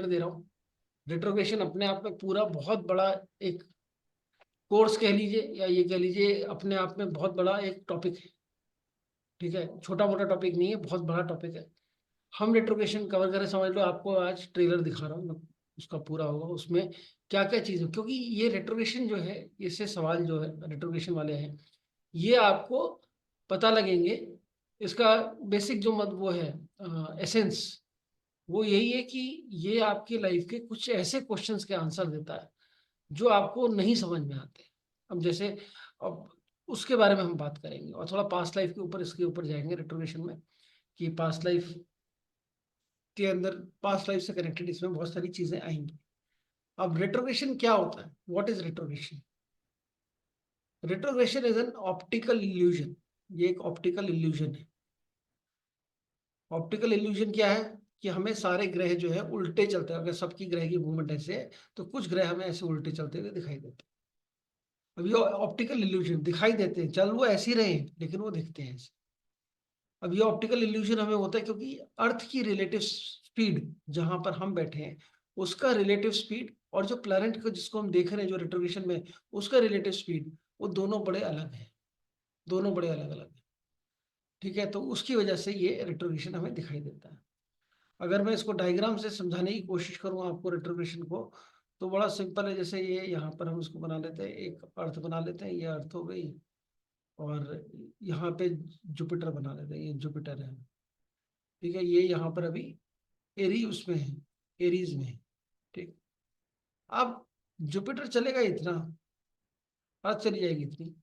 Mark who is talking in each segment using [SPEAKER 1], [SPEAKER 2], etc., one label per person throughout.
[SPEAKER 1] दे रहा हूँ। रेट्रोग्रेशन अपने आप में पूरा बहुत बड़ा एक कोर्स कह लीजिए, या ये कह लीजिए अपने आप में बहुत बड़ा एक टॉपिक है। ठीक है, छोटा मोटा टॉपिक नहीं है, बहुत बड़ा टॉपिक है। हम रेट्रोग्रेशन कवर करें, समझ लो आपको आज ट्रेलर दिखा रहा हूँ मैं, उसका पूरा होगा, उसमें क्या क्या चीज़ है, क्योंकि ये रेट्रोग्रेशन जो है, इससे सवाल जो है रेट्रोग्रेशन वाले हैं, ये आपको पता लगेंगे। इसका बेसिक जो मत वो है, एसेंस, वो यही है कि ये आपकी लाइफ के कुछ ऐसे क्वेश्चंस के आंसर देता है जो आपको नहीं समझ में आते। अब जैसे, अब उसके बारे में हम बात करेंगे और थोड़ा पास्ट लाइफ के ऊपर, इसके ऊपर जाएंगे रेट्रोग्रेशन में, कि पास्ट लाइफ के अंदर, पास्ट लाइफ से कनेक्टेड इसमें बहुत सारी चीजें आएंगी। अब रेट्रोग्रेशन क्या होता है, what is retrogression? Retrogression is an optical illusion. ये एक ऑप्टिकल इल्यूजन है। ऑप्टिकल इल्यूजन क्या है? कि हमें सारे ग्रह जो है उल्टे चलते हैं। अगर सबकी ग्रह की मूवमेंट ऐसे है, तो कुछ ग्रह हमें ऐसे उल्टे चलते हुए दिखाई देते हैं। अब ये ऑप्टिकल इल्यूजन दिखाई देते हैं, चल वो ऐसे ही रहे लेकिन वो दिखते हैं ऐसे। अब ये ऑप्टिकल इल्यूजन हमें होता है क्योंकि अर्थ की रिलेटिव स्पीड, जहां पर हम बैठे हैं, उसका रिलेटिव स्पीड, और जो प्लैनेट को जिसको हम देख रहे हैं जो रेट्रोग्रेशन में, उसका रिलेटिव स्पीड, वो दोनों बड़े अलग हैं। दोनों बड़े अलग अलग हैं। ठीक है, तो उसकी वजह से ये रेट्रोग्रेशन हमें दिखाई देता है। अगर मैं इसको डायग्राम से समझाने की कोशिश करूँ आपको रेट्रोग्रेशन को, तो बड़ा सिंपल है। जैसे ये यहाँ पर हम इसको बना लेते हैं, एक अर्थ बना लेते हैं, ये अर्थ हो गई, और यहाँ पे जुपिटर बना लेते हैं, ये जुपिटर है। ठीक है, ये यहाँ पर अभी एरी उसमें है, एरीज में है। ठीक, अब जुपिटर चलेगा इतना, अर्थ चली जाएगी इतनी।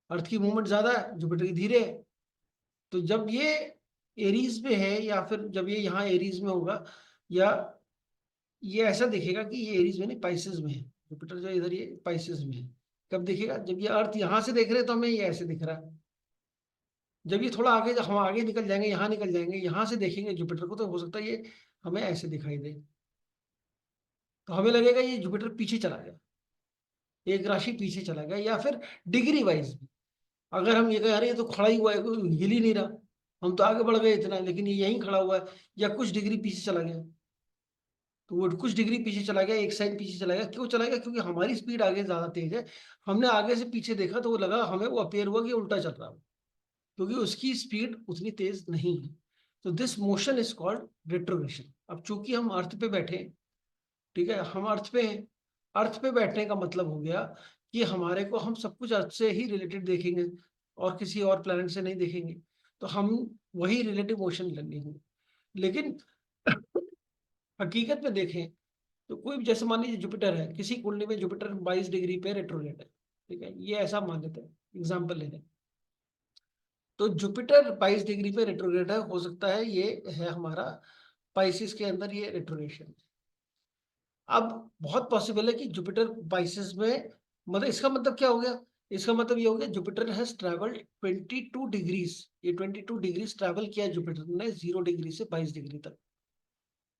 [SPEAKER 1] अर्थ की मूवमेंट ज्यादा है, जुपिटर की धीरे है। तो जब ये एरीज में है, या फिर जब ये यहाँ एरीज में होगा, या ये ऐसा दिखेगा कि ये एरीज में नहीं, पाइसेस में है। जुपिटर जो इधर ये पाइसेस में है। कब दिखेगा? जब ये अर्थ यहाँ से देख रहे हैं तो हमें ये ऐसे दिख रहा है। जब ये थोड़ा आगे, हम आगे निकल जाएंगे, यहाँ निकल जाएंगे, यहाँ से देखेंगे जुपिटर को, तो हो सकता है ये हमें ऐसे दिखाई दे। तो हमें लगेगा ये जुपिटर पीछे चला गया, एक राशि पीछे चला गया। या फिर डिग्री वाइज भी, अगर हम ये कह रहे हैं, ये तो खड़ा ही हुआ है, कोई हिल ही नहीं रहा, हम तो आगे बढ़ गए इतना, लेकिन ये यहीं खड़ा हुआ है, या कुछ डिग्री पीछे चला गया। तो वो कुछ डिग्री पीछे चला गया, एक साइड पीछे चला गया। क्यों चला गया? क्योंकि हमारी स्पीड आगे ज्यादा तेज है। हमने आगे से पीछे देखा तो वो लगा, हमें वो अपेयर हुआ कि उल्टा चल रहा है, क्योंकि उसकी स्पीड उतनी तेज नहीं है। तो this motion is called retrogression. अब चूंकि हम अर्थ पे बैठे हैं, ठीक है, हम अर्थ पे हैं, अर्थ पे बैठने का मतलब हो गया कि हमारे को, हम सब कुछ अर्थ से ही रिलेटेड देखेंगे और किसी और प्लेनेट से नहीं देखेंगे। तो हम वही रिलेटिव मोशन लेंगे। लेकिन हकीकत में देखें तो कोई भी, जैसे मान लीजिए जुपिटर है, किसी कुंडली में जुपिटर 22 डिग्री पे रेट्रोग्रेड है। ठीक है, ये ऐसा मान लेते हैं, एग्जाम्पल ले लें। तो जुपिटर 22 डिग्री पे रेट्रोग्रेड है, हो सकता है ये है हमारा पाइसिस के अंदर ये रेट्रोग्रेशन। अब बहुत पॉसिबल है कि जुपिटर बाइसेस में, मतलब इसका मतलब क्या हो गया? इसका मतलब ये हो गया, जुपिटर हैज ट्रेवल्ड 22 डिग्रीज। ये 22 डिग्रीज ट्रेवल किया जुपिटर ने, 0 डिग्री से 22 डिग्री तक।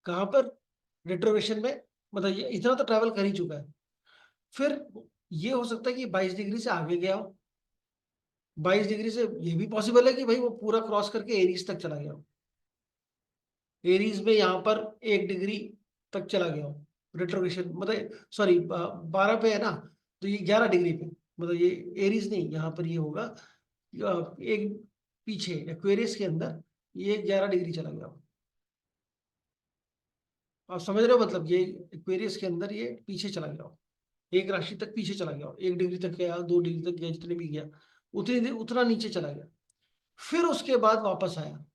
[SPEAKER 1] कहाँ पर? रेट्रोग्रेशन में। मतलब ये इतना तो ट्रेवल कर ही चुका है। फिर ये हो सकता है कि 22 डिग्री से आगे गया हो। 22 डिग्री से ये भी पॉसिबल है कि भाई वो पूरा क्रॉस करके एरीज तक चला गया हो। एरीज में यहाँ पर 1 डिग्री तक चला गया हो रेट्रोग्रेशन, मतलब सॉरी 12 पे है ना, तो ये 11 डिग्री पे, मतलब ये एरीज नहीं, यहाँ पर ये होगा एक पीछे एक्वेरियस के अंदर ये 11 डिग्री चला गया हो। आप समझ रहे हो? मतलब ये एक्वेरियस के अंदर ये पीछे चला गया हो, एक राशि तक पीछे चला गया हो, 1 डिग्री तक गया, 2 डिग्री तक गया, जितने भी गया, उतनी देर उतना नीचे चला गया। फिर उसके बाद वापस आया।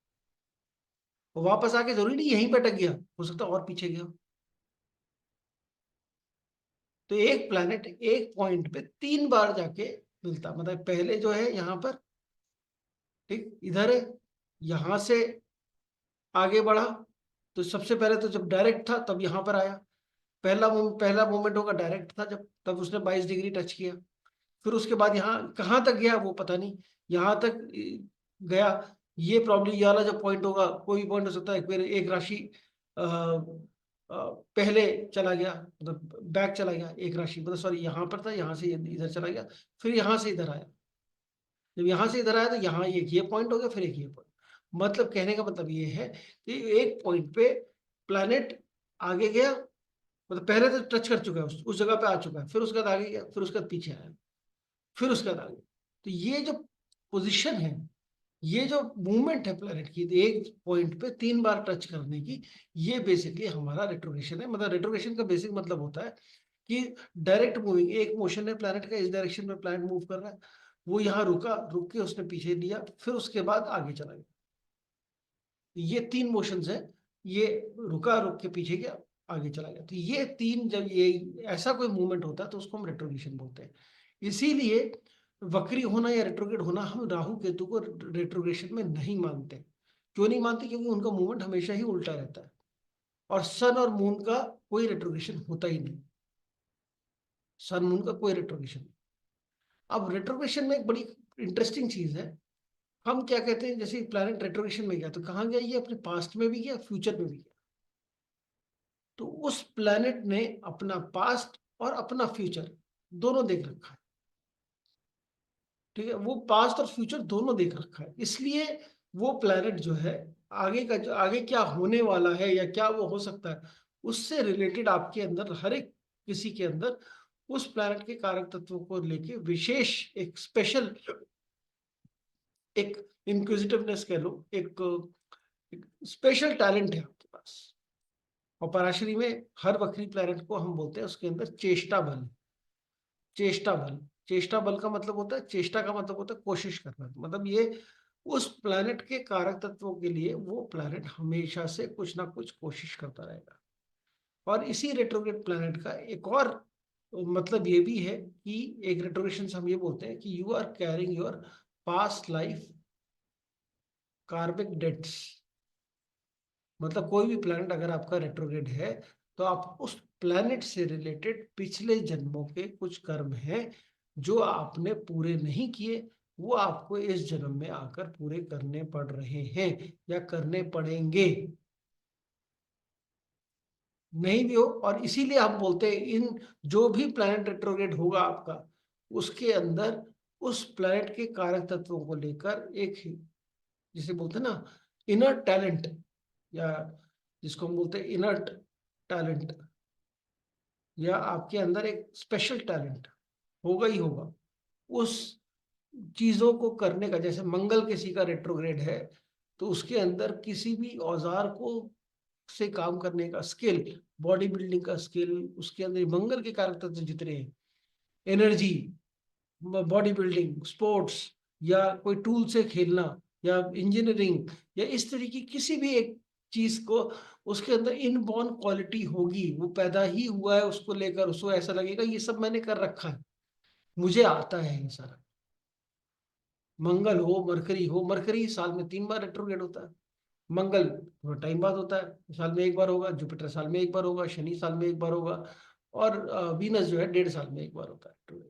[SPEAKER 1] वापस आके जरूरी नहीं यहीं पे अटक गया, हो सकता है और पीछे गया। तो एक प्लैनेट एक पॉइंट पे 3 बार जाके मिलता, मतलब पहले जो है यहाँ पर, ठीक इधर है, यहां से आगे बढ़ा। तो सबसे पहले तो जब डायरेक्ट था तब यहाँ पर आया। पहला मोमेंट होगा डायरेक्ट था, जब तब उसने 22 डिग्री टच किया। फिर उसके बाद यहाँ कहाँ तक गया वो पता नहीं, यहाँ तक गया। ये प्रॉब्लम, ये वाला जो पॉइंट होगा, कोई पॉइंट हो सकता है, फिर एक राशि पहले चला गया, मतलब बैक चला गया, एक राशि, मतलब सॉरी यहाँ पर था, यहाँ से इधर चला गया, फिर यहाँ से इधर आया। जब यहाँ से इधर आया तो यहाँ एक ये पॉइंट हो गया, फिर एक ये पॉइंट। मतलब कहने का मतलब ये है कि एक पॉइंट पे प्लैनेट आगे गया, मतलब पहले तो टच कर चुका है, उस जगह पे आ चुका है, फिर उसके बाद आगे गया, फिर उसके बाद पीछे आया, फिर उसके बाद आगे। तो ये जो पोजीशन है, ये जो मूवमेंट है प्लैनेट की एक पॉइंट पे 3 बार टच करने की, ये बेसिकली हमारा रेट्रोग्रेशन है। मतलब रेट्रोग्रेशन का बेसिक मतलब होता है कि डायरेक्ट मूविंग, एक मोशन है प्लैनेट का, इस डायरेक्शन में प्लैनेट मूव कर रहा है, वो यहाँ रुका, रुक के उसने पीछे लिया, फिर उसके बाद आगे चला गया। ये 3 मोशंस है, ये रुका, रुक के पीछे गया, आगे चला गया। तो ये 3, जब ये ऐसा कोई मूवमेंट होता है तो उसको हम रेट्रोग्रेशन बोलते हैं। इसीलिए वक्री होना या रेट्रोग्रेड होना, हम राहु केतु को रेट्रोग्रेशन में नहीं मानते। क्यों नहीं मानते? क्योंकि उनका मूवमेंट हमेशा ही उल्टा रहता है, और सन और मून का कोई रेट्रोग्रेशन होता ही नहीं। सन मून का कोई रेट्रोग्रेशन। अब रेट्रोग्रेशन में एक बड़ी इंटरेस्टिंग चीज है, हम क्या कहते हैं, जैसे प्लैनेट रेट्रोग्रेशन में गया तो कहाँ गया? ये अपने पास्ट में भी गया, फ्यूचर में भी गया। तो उस प्लैनेट ने अपना पास्ट और अपना फ्यूचर दोनों देख रखा है। ठीक है, वो पास्ट और फ्यूचर दोनों देख रखा है, इसलिए वो प्लैनेट जो है, आगे का जो आगे क्या होने वाला है या क्या वो हो सकता है, उससे रिलेटेड आपके अंदर, हर एक किसी के अंदर उस प्लैनेट के कारक तत्वों को लेके विशेष, एक स्पेशल, एक इंक्विजिटिवनेस कह लो, एक स्पेशल टैलेंट है आपके पास। और पराशरी में हर वक्री प्लैनेट को हम बोलते हैं उसके अंदर चेष्टा बल। चेष्टा बल, चेष्टा बल का मतलब होता है, चेष्टा का मतलब होता है कोशिश करना। मतलब ये उस प्लैनेट के कारक तत्वों के लिए वो प्लैनेट हमेशा से कुछ ना कुछ कोशिश करता रहेगा। और इसी रेट्रोग्रेड प्लैनेट का एक और मतलब ये भी है कि एक रेट्रोग्रेशन से हम ये बोलते हैं कि you are carrying your past life karmic debts. मतलब कोई भी प्लैनेट अगर आपका रेट्रोग्रेड है, तो आप उस प्लैनेट से रिलेटेड पिछले जन्मों के कुछ कर्म हैं जो आपने पूरे नहीं किए, वो आपको इस जन्म में आकर पूरे करने पड़ रहे हैं या करने पड़ेंगे। नहीं भी हो, और इसीलिए हम बोलते हैं इन जो भी प्लैनेट रेट्रोग्रेड होगा आपका, उसके अंदर उस प्लैनेट के कारक तत्वों को लेकर एक, जिसे बोलते हैं ना, इनर टैलेंट, या जिसको हम बोलते हैं इनर्ट टैलेंट, या आपके अंदर एक स्पेशल टैलेंट होगा ही होगा उस चीजों को करने का। जैसे मंगल किसी का रेट्रोग्रेड है, तो उसके अंदर किसी भी औजार को से काम करने का स्किल, बॉडी बिल्डिंग का स्किल, उसके अंदर मंगल के कारक तत्व जितने हैं, एनर्जी, बॉडी बिल्डिंग, स्पोर्ट्स, या कोई टूल से खेलना, या इंजीनियरिंग, या इस तरीके की किसी भी एक चीज को, उसके अंदर इनबॉर्न क्वालिटी होगी, वो पैदा ही हुआ है उसको लेकर, उसको ऐसा लगेगा ये सब मैंने कर रखा है, मुझे आता है ये सारा। मंगल हो, मरकरी हो, मरकरी साल में 3 बार रेट्रोग्रेड होता है, मंगल थोड़ा टाइम बाद होता है, साल में 1 बार होगा, जुपिटर साल में 1 बार होगा, शनि साल में 1 बार होगा, और वीनस जो है 1.5 साल में 1 बार होता है रेट्रोग्रेड।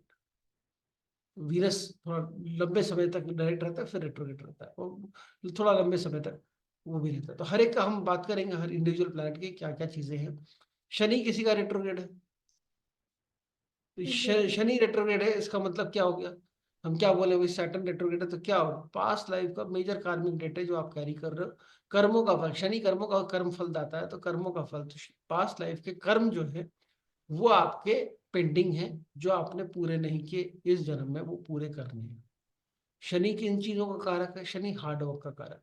[SPEAKER 1] वीनस थोड़ा लंबे समय तक डायरेक्ट रहता है, फिर रेट्रोग्रेड रहता है, और थोड़ा लंबे समय तक वो भी रहता है। तो हर एक का हम बात करेंगे, हर इंडिविजुअल प्लैनेट की क्या क्या चीजें हैं। शनि किसी का रेट्रोग्रेड है, तो शनि रेट्रोग्रेड है, इसका मतलब क्या हो गया? हम क्या बोले, वही सैटर्न रेट्रोग्रेड है, तो क्या हो, पास्ट लाइफ का मेजर कार्मिक डेट है जो आप कैरी कर रहे हो। कर्मों का फल, शनि कर्मों का कर्म फल दाता है, तो कर्मों का फल, तो पास्ट लाइफ के कर्म जो है वो आपके पेंडिंग है, जो आपने पूरे नहीं किए, इस जन्म में वो पूरे करने हैं। शनि किन चीजों का कारक है? शनि हार्डवर्क का कारक।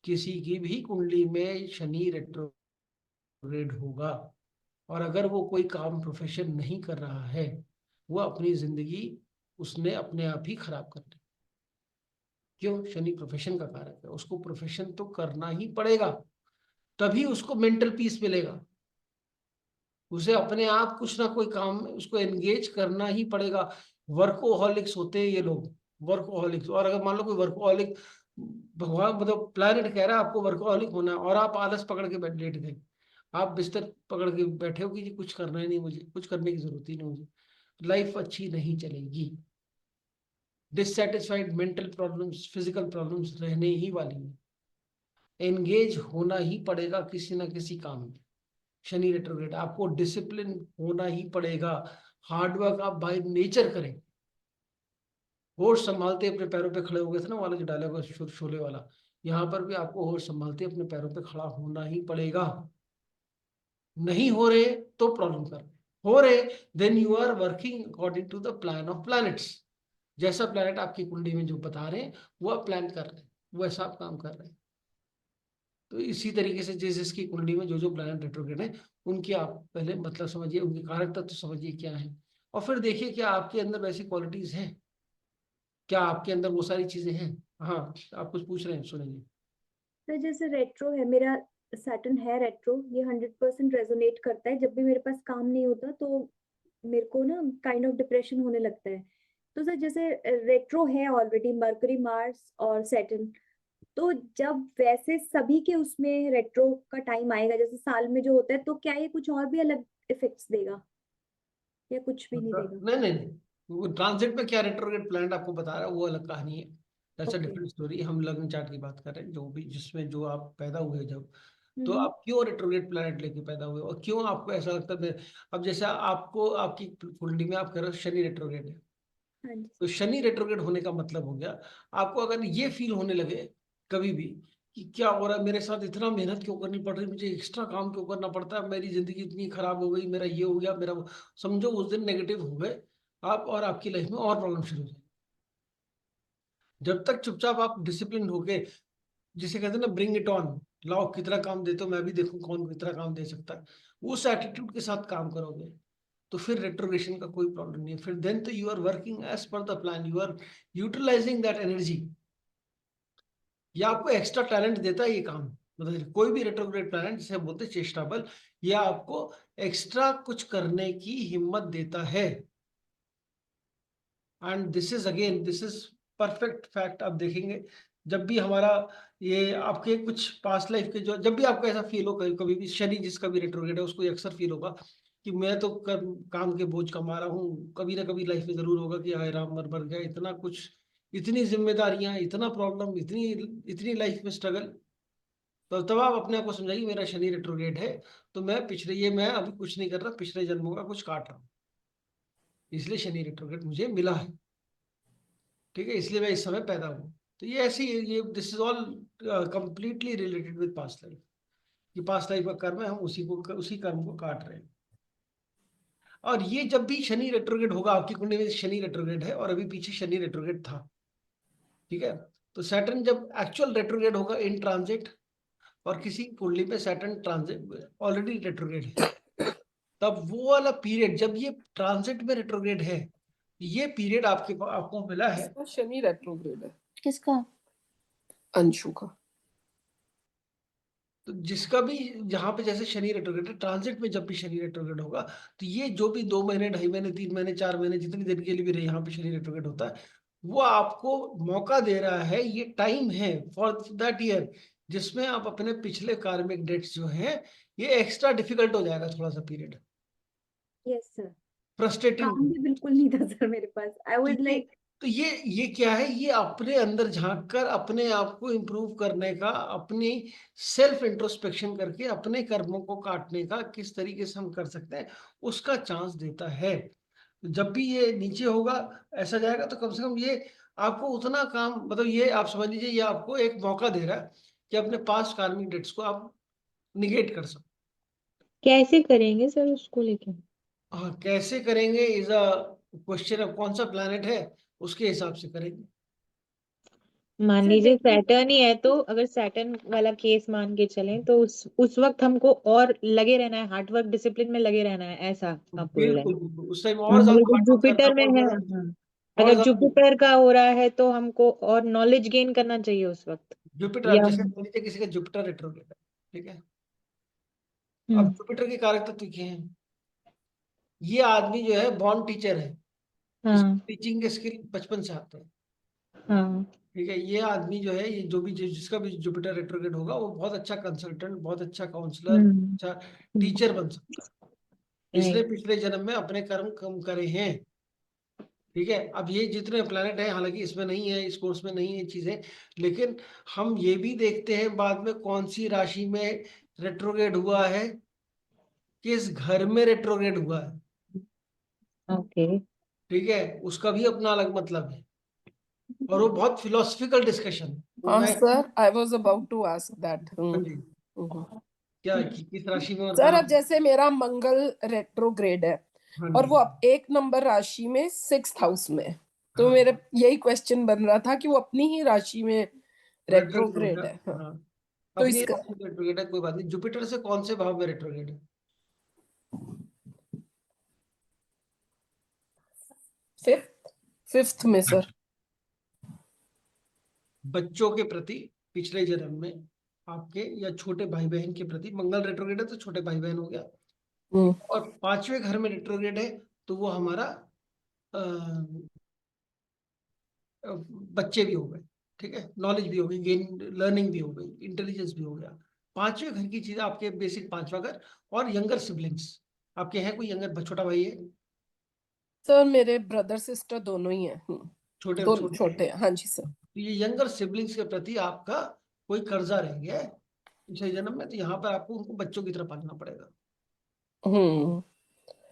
[SPEAKER 1] किसी की भी कुंडली में शनि रेट्रोग्रेड होगा, और अगर वो कोई काम प्रोफेशन नहीं कर रहा है, वो अपनी जिंदगी उसने अपने आप ही खराब कर ली। क्यों? शनि प्रोफेशन का कारक है, उसको प्रोफेशन तो करना ही पड़ेगा, तभी उसको मेंटल पीस मिलेगा। उसे अपने आप कुछ ना कोई काम में उसको एंगेज करना ही पड़ेगा। वर्कोहॉलिक्स होते हैं ये लोग, वर्कोहॉलिक्स। और अगर मान लो कोई वर्कोहॉलिक, भगवान मतलब प्लैनेट कह रहा है आपको वर्कोहॉलिक होना है, और आप आलस पकड़ के लेट गए, आप बिस्तर पकड़ के बैठे हो कि जी कुछ करना ही नहीं, मुझे कुछ करने की जरूरत ही नहीं, मुझे लाइफ अच्छी नहीं चलेगी। Dissatisfied, mental problems, physical problems रहने ही वाली है। एंगेज होना ही पड़ेगा किसी ना किसी काम में। शनि रेट्रोग्रेड, आपको डिसिप्लिन होना ही पड़ेगा। हार्डवर्क आप बाय नेचर करें। होश संभालते अपने पैरों पे खड़े हो गए थे ना वाला जो डायलॉग है, शोले वाला, यहाँ पर भी आपको होश संभालते अपने पैरों पे खड़ा होना ही पड़ेगा। नहीं हो रहे तो प्रॉब्लम कर रहे, हो रहे then you are working according to the plan of planets. जैसा प्लैनेट आपकी कुंडली में जो बता रहे हैं वो आप प्लान कर रहे हैं, वैसा आप काम कर रहे हैं। तो इसी तरीके से जिस जिसकी कुंडली में जो जो प्लैनेट रेट्रोग्रेड है उनकी आप पहले मतलब समझिए, उनके कारक तत्व समझिए क्या है, और फिर देखिए क्या आपके अंदर वैसी क्वालिटीज हैं, क्या आपके अंदर वो सारी चीजें हैं। हाँ, आप कुछ पूछ रहे हैं, सुनेंगे।
[SPEAKER 2] तो जैसे रेट्रो है मेरा, सैटर्न है रेट्रो, ये 100% रेजोनेट करता है। जब भी मेरे पास काम नहीं होता तो मेरे को ना काइंड ऑफ डिप्रेशन होने लगता है। तो सर जैसे रेट्रो है ऑलरेडी मरकरी, मार्स और सैटर्न, तो जब वैसे सभी के उसमें रेट्रो का टाइम आएगा जैसे साल में जो होता है, तो क्या ये कुछ और भी अलग इफेक्ट्स देगा या कुछ भी नहीं देगा?
[SPEAKER 1] नहीं नहीं नहीं, वो ट्रांजिट में क्या रेट्रोग्रेड प्लैनेट आपको बता रहा है वो अलग कहानी है। That's a
[SPEAKER 2] okay.
[SPEAKER 1] Different story. हम लग्न चार्ट की बात कर रहे हैं, जो भी जिसमें जो आप पैदा हुए जब, तो
[SPEAKER 2] हम्म।
[SPEAKER 1] आप क्यों रेट्रोग्रेड प्लैनेट लेके पैदा हुए और क्यों आपको ऐसा लगता है अब जैसे आपको आपकी कुंडली में आप कह रहे हो शनि रेट्रोग्रेड है,
[SPEAKER 2] हाँ जी
[SPEAKER 1] तो
[SPEAKER 2] सर।
[SPEAKER 1] शनि रेट्रोग्रेड होने का मतलब हो गया आपको अगर ये फील होने लगे कभी भी कि क्या हो रहा है मेरे साथ, इतना मेहनत क्यों करनी पड़ रही, मुझे एक्स्ट्रा काम क्यों करना पड़ता है, मेरी जिंदगी इतनी खराब हो गई, मेरा ये हो गया, मेरा समझो उस दिन नेगेटिव हो गए आप और आपकी लाइफ में और प्रॉब्लम शुरू हो जाए। जब तक चुपचाप आप डिसिप्लिन होके, जिसे कहते हैं ना ब्रिंग इट ऑन, लाओ कितना काम देते हो मैं भी देखूं कौन कितना काम दे सकता है, उस एटीट्यूड के साथ काम करोगे तो फिर रेट्रोग्रेशन का कोई प्रॉब्लम नहीं है। फिर देन तो you are working as per the plan, you are utilising that energy. ये आपको एक्स्ट्रा टैलेंट देता है ये काम, मतलब कोई भी रेट्रोग्रेड प्लैनेट जिसे बोलते हैं चेष्टा बल, ये आपको एक्स्ट्रा कुछ करने की हिम्मत देता है। And this is again this is perfect fact. आप देखेंगे जब भी हमारा ये आपके कुछ पास्ट लाइफ के जो, जब भी आपको ऐसा फील हो कभी कभी भी, शनि जिसका भी रेट्रोग्रेड है उसको ये अक्सर फील होगा कि मैं तो काम के बोझ कमा रहा हूँ, कभी ना कभी लाइफ में जरूर होगा कि हाय राम मर मर गया, इतना कुछ, इतनी जिम्मेदारियां, इतना प्रॉब्लम, इतनी इतनी लाइफ में स्ट्रगल। तो तब आप अपने आप को समझाइए मेरा शनि रेट्रोग्रेड है, तो मैं पिछले, ये मैं अभी कुछ नहीं कर रहा, पिछले जन्मों का कुछ काट रहा हूँ, इसलिए शनि रेट्रोग्रेड मुझे मिला है। ठीक है, इसलिए मैं इस समय पैदा हूँ। तो ये ऐसी, ये this is all completely related with past life, कि पास्ट लाइफ का कर्म है, हम उसी कर्म को काट रहे हैं। और ये जब भी शनि रेट्रोग्रेड होगा, आपकी कुंडली में शनि रेट्रोग्रेड है और अभी पीछे शनि रेट्रोग्रेड था, ठीक है, तो सैटर्न जब एक्चुअल रेट्रोग्रेड होगा इन ट्रांजिट, और किसी कुंडली में सैटर्न ट्रांजिट ऑलरेडी रेट्रोग्रेड है, तब वो वाला पीरियड जब ये ट्रांजिट में रेट्रोग्रेड है, ये पीरियड आपको मिला है।
[SPEAKER 3] इसका शनि रेट्रोग्रेड है,
[SPEAKER 2] किसका?
[SPEAKER 3] अंशु का।
[SPEAKER 1] तो जिसका भी, जहां पे जैसे शनि रेट्रोग्रेड है, ट्रांजिट में जब भी शनि रेट्रोग्रेड होगा, तो ये जो भी 2 महीने, 2.5 महीने, 3 महीने, 4 महीने, जितनी देर के लिए भी रहे यहाँ पे शनि रेट्रोग्रेड होता है, वो आपको मौका दे रहा है, ये टाइम है फॉर दैट ईयर, जिसमें आप अपने पिछले कार्मिक डेट्स जो हैं, ये एक्स्ट्रा डिफिकल्ट हो जाएगा थोड़ा सा पीरियड,
[SPEAKER 2] यस सर।
[SPEAKER 1] फ्रस्ट्रेटिंग।
[SPEAKER 2] काम भी बिल्कुल नहीं था सर मेरे पास। आई
[SPEAKER 1] तो
[SPEAKER 2] वुड
[SPEAKER 1] ये
[SPEAKER 2] लाइक।
[SPEAKER 1] तो ये क्या है, ये अपने अंदर झांक कर अपने आप को इम्प्रूव करने का, अपनी सेल्फ इंट्रोस्पेक्शन करके अपने कर्मों को काटने का किस तरीके से हम कर सकते हैं, उसका चांस देता है। जब भी ये नीचे होगा, ऐसा जाएगा, तो कम से कम ये आपको उतना काम, मतलब ये आप समझ लीजिए ये आपको एक मौका दे रहा है कि अपने पास्ट कार्मिक डेट्स को आप निगेट कर सको।
[SPEAKER 4] कैसे करेंगे सर उसको लेके?
[SPEAKER 1] हाँ, कैसे करेंगे इज अ क्वेश्चन। अब कौन सा प्लैनेट है उसके हिसाब से करेंगे।
[SPEAKER 4] मान
[SPEAKER 2] सर
[SPEAKER 4] लीजिए
[SPEAKER 2] देखिए।
[SPEAKER 4] सैटर्न ही है, तो अगर सैटर्न वाला केस मान के चलें तो उस वक्त हमको और लगे रहना है, हार्ड वर्क डिसिप्लिन में लगे रहना है, ऐसा आप बोल रहे
[SPEAKER 1] बिल्कुल
[SPEAKER 4] हैं?
[SPEAKER 1] बिल्कुल, उस टाइम
[SPEAKER 4] हाँ,
[SPEAKER 1] और ज्यादा
[SPEAKER 4] अगर
[SPEAKER 1] हार्ड वर्क करना,
[SPEAKER 4] जुपिटर में
[SPEAKER 1] और
[SPEAKER 4] है,
[SPEAKER 1] ज्यादा,
[SPEAKER 4] हाँ,
[SPEAKER 1] और
[SPEAKER 4] अगर
[SPEAKER 1] ज्यादा।
[SPEAKER 4] जुपिटर का हो रहा है तो हमको और नॉलेज गेन करना चाहिए उस वक्त।
[SPEAKER 1] जुपिटर, अब
[SPEAKER 4] या
[SPEAKER 1] जैसे मान लीजिए किसी का जुपिटर रेट्रोग्रेड है, ठीक है, अब
[SPEAKER 4] हम्म।
[SPEAKER 1] जुपिटर के कारक तत्व क्या है, ये आदमी जो है बॉर्न टीचर है, इसको
[SPEAKER 4] हाँ।
[SPEAKER 1] टीचिंग के स्किल बचपन से आते हैं।
[SPEAKER 4] हाँ।
[SPEAKER 1] ठीक है, ये आदमी जो है, ये जो भी जिसका भी जुपिटर रेट्रोग्रेड होगा, वो बहुत अच्छा कंसल्टेंट, बहुत अच्छा काउंसलर,
[SPEAKER 4] हम्म।
[SPEAKER 1] अच्छा टीचर बन सकता है, इसलिए
[SPEAKER 4] राइट।
[SPEAKER 1] पिछले जन्म में अपने कर्म कम करे हैं। ठीक है, अब ये जितने प्लैनेट हैं, हालांकि इसमें नहीं है, इस कोर्स में नहीं है चीजें, लेकिन हम ये भी देखते हैं बाद में कौन सी राशि में रेट्रोग्रेड हुआ है, किस घर में रेट्रोग्रेड हुआ है।
[SPEAKER 4] ओके।
[SPEAKER 1] ठीक है, उसका भी अपना अलग मतलब है। और वो बहुत फिलोसफिकल डिस्कशन। तो
[SPEAKER 3] हाँ
[SPEAKER 1] मैं
[SPEAKER 3] sir, I was about to ask that.
[SPEAKER 1] हाँ जी, क्या किस राशि में और
[SPEAKER 3] सर
[SPEAKER 1] कहाँ?
[SPEAKER 3] अब जैसे मेरा मंगल रेट्रोग्रेड है
[SPEAKER 1] हाँ
[SPEAKER 3] और
[SPEAKER 1] जी,
[SPEAKER 3] वो अब 1 नंबर राशि में 6th हाउस में है, तो
[SPEAKER 1] हाँ,
[SPEAKER 3] मेरे यही क्वेश्चन बन रहा था कि वो अपनी ही राशि में
[SPEAKER 1] रेट्रोग्रेड
[SPEAKER 3] रेट्रोग्रेड है। हाँ,
[SPEAKER 1] हाँ,
[SPEAKER 3] तो
[SPEAKER 1] अपनी
[SPEAKER 3] इसका
[SPEAKER 1] राशि में रेट्रोग्रेड है, कोई बात नहीं। जुपिटर से कौन से भाव में रेट्रोग्रेड है?
[SPEAKER 3] फिफ्थ में सर।
[SPEAKER 1] बच्चों के प्रति पिछले जन्म में आपके या छोटे भाई बहन के प्रति मंगल रेट्रोग्रेड है तो छोटे भाई बहन हो गया।
[SPEAKER 3] हम्म
[SPEAKER 1] और 5वें घर में रेट्रोग्रेड है तो वो हमारा अ, बच्चे भी हो गए, ठीक है, नॉलेज भी हो गई, गेन लर्निंग भी हो गई, इंटेलिजेंस भी हो गया। 5वें घर की चीजें आपके बेसिक 5वां घर। और यंगर सिबलिंग्स आपके हैं, कोई यंगर छोटा भाई है?
[SPEAKER 3] सर मेरे ब्रदर सिस्टर दोनों ही हैं।
[SPEAKER 1] छोटे
[SPEAKER 3] दोनों
[SPEAKER 1] छोटे
[SPEAKER 3] छोटे हैं, हाँ जी सर।
[SPEAKER 1] तो ये यंगर सिबलिंग्स के प्रति आपका कोई कर्जा रह गया है पिछले जन्म में, तो यहाँ पर आपको उनको बच्चों की तरह पालना पड़ेगा।
[SPEAKER 3] हम्म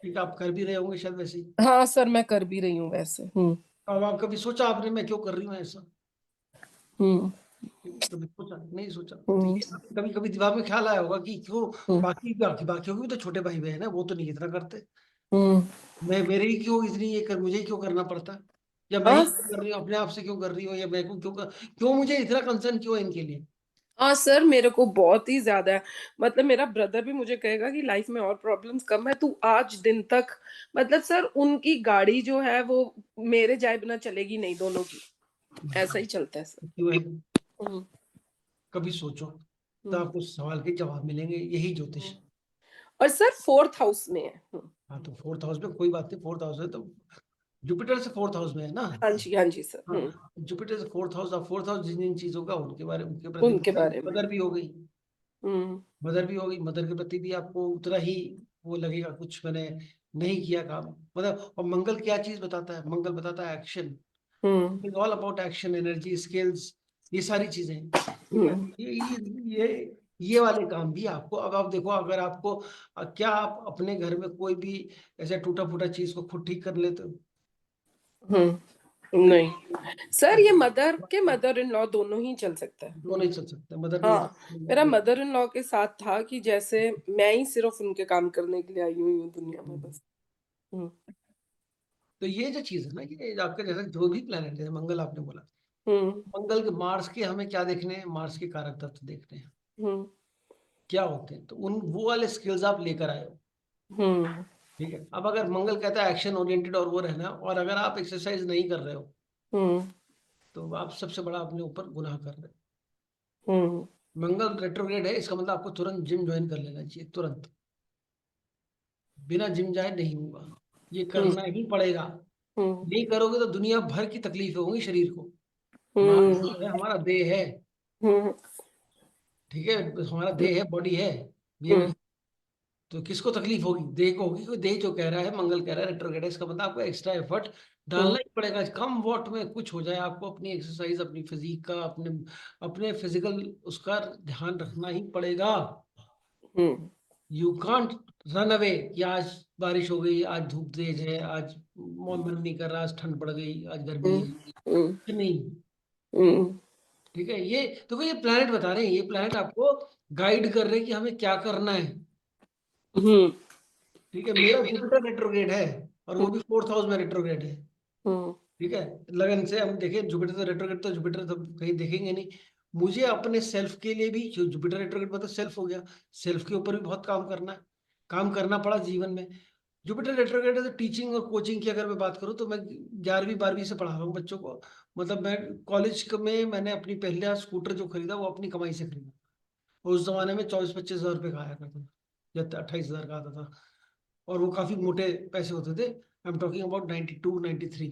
[SPEAKER 1] ठीक है, आप कर भी रहे होंगे शायद वैसे ही।
[SPEAKER 3] हाँ सर, मैं कर भी रही हूँ वैसे।
[SPEAKER 1] अब आप कभी सोचा आपने मैं क्यों कर रही हूँ ऐसा?
[SPEAKER 3] हम्म
[SPEAKER 1] कभी सोचा नहीं? सोचा तो
[SPEAKER 3] हम्म
[SPEAKER 1] ये कभी कभी दिमाग में ख्याल आया होगा कि क्यों
[SPEAKER 3] हम्म
[SPEAKER 1] बाकियों की भी तो छोटे भाई बहन है, वो तो नहीं इतना करते,
[SPEAKER 3] हम्म
[SPEAKER 1] मैं मेरे ही क्यों इतनी ये कर, मुझे ही क्यों करना पड़ता? या मैं ही
[SPEAKER 3] हाँ
[SPEAKER 1] क्यों कर रही हूँ अपने आप से, क्यों कर रही हूँ, या मैं को क्यों मुझे इतना कंसर्न क्यों है इनके लिए?
[SPEAKER 3] हाँ सर, मेरे को बहुत ही ज्यादा है। मतलब मेरा ब्रदर भी मुझे कहेगा कि लाइफ में और प्रॉब्लम्स कम है, तू आज दिन तक, मतलब सर उनकी गाड़ी जो है वो मेरे जाए बिना चलेगी नहीं, दोनों की। ऐसा ही चलता है सर।
[SPEAKER 1] क्यों है?
[SPEAKER 3] हम्म
[SPEAKER 1] कभी सोचो तो
[SPEAKER 3] हम्म
[SPEAKER 1] आपको उस सवाल के जवाब मिलेंगे, यही ज्योतिष
[SPEAKER 3] हम्म।
[SPEAKER 1] है।
[SPEAKER 3] और सर 4th हाउस में है।
[SPEAKER 1] हाँ तो 4th हाउस में कोई बात नहीं, 4th हाउस है तो जुपिटर से 4th हाउस में है ना।
[SPEAKER 3] हाँ जी सर।
[SPEAKER 1] हाँ, जुपिटर से 4th हाउस, अब 4th हाउस जिन जिन चीजों का उनके प्रति
[SPEAKER 3] उनके बारे में।
[SPEAKER 1] मदर भी हो गई,
[SPEAKER 3] हम्म
[SPEAKER 1] मदर भी होगी, मदर के प्रति भी आपको उतना ही वो लगेगा, कुछ मैंने नहीं किया काम, मतलब। और मंगल क्या चीज बताता है? मंगल बताता है action,
[SPEAKER 3] hmm
[SPEAKER 1] it is all about action, energy, skills, ये सारी चीजें, ठीक है।
[SPEAKER 3] हम्म
[SPEAKER 1] ये वाले काम भी आपको, अब आप देखो, अगर आपको क्या आप अपने घर में कोई भी ऐसा टूटा फूटा चीज को खुद ठीक कर लेते हो?
[SPEAKER 3] नहीं सर, ये मदर इन लॉ दोनों ही चल सकता है।
[SPEAKER 1] वो नहीं चल सकता, मदर नहीं
[SPEAKER 3] हाँ, मेरा
[SPEAKER 1] चल।
[SPEAKER 3] मदर इन लॉ के साथ था कि जैसे मैं ही सिर्फ उनके काम करने के लिए आई हुई हूँ दुनिया में, बस। हम्म
[SPEAKER 1] तो ये जो चीज है ना, ये आपका जैसा जो भी प्लेनेट है, मंगल आपने बोला,
[SPEAKER 3] हम्म
[SPEAKER 1] मंगल के मार्स के हमें क्या देखने हैं? मार्स के कारक तत्व देखने हैं,
[SPEAKER 3] हम्म
[SPEAKER 1] क्या होते हैं, तो उन वो वाले स्किल्स आप लेकर आए हो,
[SPEAKER 3] हम्म
[SPEAKER 1] ठीक है। अब अगर मंगल कहता है एक्शन ओरिएंटेड और वो रहना, और अगर आप एक्सरसाइज नहीं कर रहे हो,
[SPEAKER 3] हम्म
[SPEAKER 1] तो आप सबसे बड़ा अपने ऊपर गुनाह कर रहे हो।
[SPEAKER 3] हम्म
[SPEAKER 1] मंगल रेट्रोग्रेड है, इसका मतलब आपको तुरंत जिम ज्वाइन कर लेना चाहिए, तुरंत। बिना जिम जाए नहीं होगा, ये
[SPEAKER 3] हम्म
[SPEAKER 1] करना ही पड़ेगा।
[SPEAKER 3] हम्म
[SPEAKER 1] नहीं करोगे तो दुनिया भर की तकलीफें होंगी शरीर को। मार्स
[SPEAKER 3] हम्म
[SPEAKER 1] जो है हमारा देह है,
[SPEAKER 3] हम्म
[SPEAKER 1] ठीक है, हमारा देह है, बॉडी है, ये भी।
[SPEAKER 3] हम्म
[SPEAKER 1] तो किसको तकलीफ होगी? देह को होगी, क्योंकि देह जो कह रहा है, मंगल कह रहा है रेट्रोग्रेड है, इसका मतलब आपको एक्स्ट्रा एफर्ट डालना ही पड़ेगा। कम वॉट में कुछ हो जाए, आपको अपनी एक्सरसाइज, अपनी फिजिक का, अपने अपने फिजिकल उसका ध्यान रखना ही पड़ेगा।
[SPEAKER 3] हम्म
[SPEAKER 1] यू कांट रन अवे कि आज बारिश हो गई, आज धूप तेज है, आज मन नहीं कर रहा, आज ठंड पड़ गई, आज गर्मी है,
[SPEAKER 3] हम्म
[SPEAKER 1] कि नहीं?
[SPEAKER 3] हम्म
[SPEAKER 1] ठीक है, ये तो ये प्लैनेट बता रहे हैं, ये प्लैनेट आपको गाइड कर रहे हैं कि हमें क्या करना है।
[SPEAKER 3] हम्म
[SPEAKER 1] ठीक है, मेरा जुपिटर रेट्रोग्रेड है, और वो भी 4th हाउस में रेट्रोग्रेड है,
[SPEAKER 3] हम्म
[SPEAKER 1] ठीक है। लगन से हम देखें, जुपिटर तो रेट्रोग्रेड, तो जुपिटर तो कहीं देखेंगे नहीं। मुझे अपने सेल्फ के लिए भी, जो जुपिटर रेट्रोग्रेड मतलब सेल्फ हो गया, सेल्फ के ऊपर भी बहुत काम करना है, काम करना पड़ा जीवन में। जुपिटर रेट्रोग्रेड है तो टीचिंग और कोचिंग की अगर मैं बात करूँ, तो मैं 11वीं 12वीं से पढ़ा रहा हूँ बच्चों को। मतलब मैं कॉलेज में मैंने अपनी पहला स्कूटर जो खरीदा वो अपनी कमाई से खरीदा। उस जमाने में 24-25 हज़ार रुपये का आया करता था, जब 28 हज़ार का आता था, और वो काफी मोटे पैसे होते थे। I am talking about 92-93।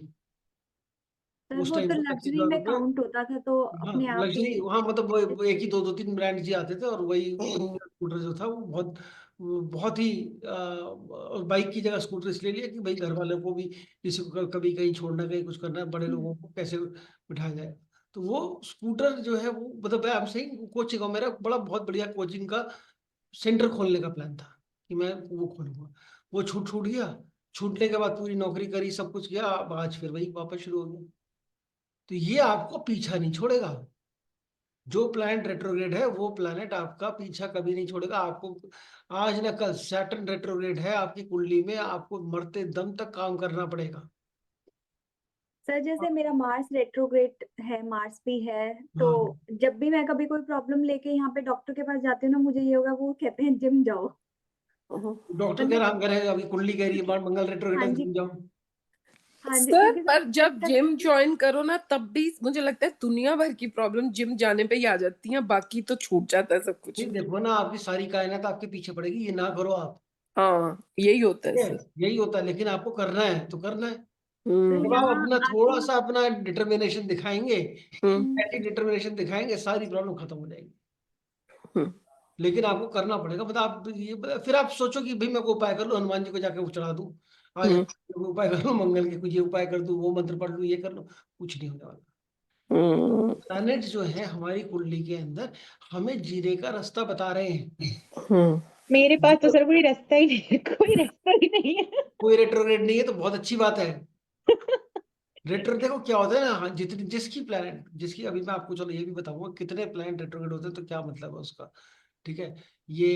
[SPEAKER 2] Sir
[SPEAKER 1] उस
[SPEAKER 2] वो
[SPEAKER 1] टाइम
[SPEAKER 2] तो
[SPEAKER 1] पे पच्चीस
[SPEAKER 2] लग्जरी
[SPEAKER 1] हजार
[SPEAKER 2] में
[SPEAKER 1] रुपये
[SPEAKER 2] काउंट होता था, तो
[SPEAKER 1] हाँ
[SPEAKER 2] अपने आप
[SPEAKER 1] लग्जरी,
[SPEAKER 2] ही।
[SPEAKER 1] हाँ मतलब वो एक ही दो दो तीन ब्रांड जी आते थे, और वही स्कूटर जो था वो बहुत ही बाइक की जगह स्कूटर इसलिए लिया कि भाई घर वालों को भी, किसी को कभी कहीं छोड़ना, कहीं कुछ करना, बड़े लोगों को कैसे बिठाया जाए। तो वो स्कूटर जो है वो, मतलब मैं आपसे कोचिंग का, मेरा बड़ा बहुत बढ़िया कोचिंग का सेंटर खोलने का प्लान था कि मैं वो खोलूंगा। वो छूट गया, छूटने के बाद पूरी नौकरी करी, सब कुछ किया, अब आज फिर वही वापस शुरू हो गया। तो तो ये आपको पीछा नहीं छोड़ेगा। जो प्लैनेट रेट्रोग्रेड है वो प्लैनेट आपका पीछा कभी नहीं छोड़ेगा। आपको आज न कल सैटर्न रेट्रोग्रेड है आपकी कुंडली में, आपको मरते दम तक काम करना पड़ेगा।
[SPEAKER 2] सर जैसे मेरा मार्स रेट्रोग्रेड है, मार्स भी है, तो
[SPEAKER 1] हाँ,
[SPEAKER 2] जब भी मैं कभी कोई प्रॉब्लम लेके यहाँ पे डॉक्टर के पास जाती हूँ ना, मुझे ये होगा, वो कहते हैं जिम जाओ।
[SPEAKER 1] डॉक्टर कह
[SPEAKER 2] मतलब
[SPEAKER 1] रहा हम करें, अभी कुंडली कह रही है मंगल रेट्रोग्रेड
[SPEAKER 2] हाँ
[SPEAKER 1] है,
[SPEAKER 2] जी,
[SPEAKER 1] तुम जाओ।
[SPEAKER 2] हाँ जी,
[SPEAKER 3] सर
[SPEAKER 2] क्योंकि सर
[SPEAKER 3] पर
[SPEAKER 2] जब
[SPEAKER 3] जब
[SPEAKER 2] तक
[SPEAKER 3] जिम ज्वाइन करो ना तब भी मुझे लगता है दुनिया भर की प्रॉब्लम जिम जाने पे ही आ जाती है, बाकी तो छूट जाता है सब कुछ।
[SPEAKER 1] नहीं देखो ना, आपकी सारी कायनात आपके पीछे पड़ेगी, ये ना करो आप।
[SPEAKER 3] हाँ यही होता है
[SPEAKER 1] ठीक है,
[SPEAKER 3] सर।
[SPEAKER 1] यही होता है, लेकिन आपको करना है तो करना है।
[SPEAKER 2] सर
[SPEAKER 1] जब
[SPEAKER 3] हम्म।
[SPEAKER 1] आप
[SPEAKER 2] यहाँ
[SPEAKER 1] अपना
[SPEAKER 2] आके
[SPEAKER 1] थोड़ा सा अपना डिटर्मिनेशन दिखाएंगे,
[SPEAKER 3] हम्म।
[SPEAKER 1] ऐसी डिटर्मिनेशन दिखाएंगे, सारी प्रॉब्लम खत्म हो जाएगी।
[SPEAKER 3] हम्म।
[SPEAKER 1] लेकिन आपको करना पड़ेगा। मतलब आप ये फिर आप सोचो कि भाई मैं को उपाय कर लूं, हनुमान जी को जाके वो चढ़ा दूं, आज
[SPEAKER 3] हम्म।
[SPEAKER 1] कोई उपाय कर लूं, मंगल के कुछ ये उपाय कर दूं, वो मंत्र पढ़ लूं, ये कर लूं, कुछ नहीं होने वाला।
[SPEAKER 3] हम्म।
[SPEAKER 1] प्लैनेट जो है हमारी कुंडली के अंदर हमें जीने का रास्ता बता रहे हैं।
[SPEAKER 3] हम्म।
[SPEAKER 4] मेरे पास तो
[SPEAKER 1] जो
[SPEAKER 4] सर कोई रास्ता ही नहीं है, कोई रास्ता ही नहीं है।
[SPEAKER 1] कोई रेट्रोग्रेड नहीं है तो बहुत अच्छी बात है। रेट्रो देखो क्या होता है ना, हाँ, जितनी जिसकी प्लैनेट जिसकी, अभी मैं आपको चलो ये भी बताऊंगा कितने प्लैनेट रेट्रोग्रेड होते हैं तो क्या मतलब है उसका। ठीक है, ये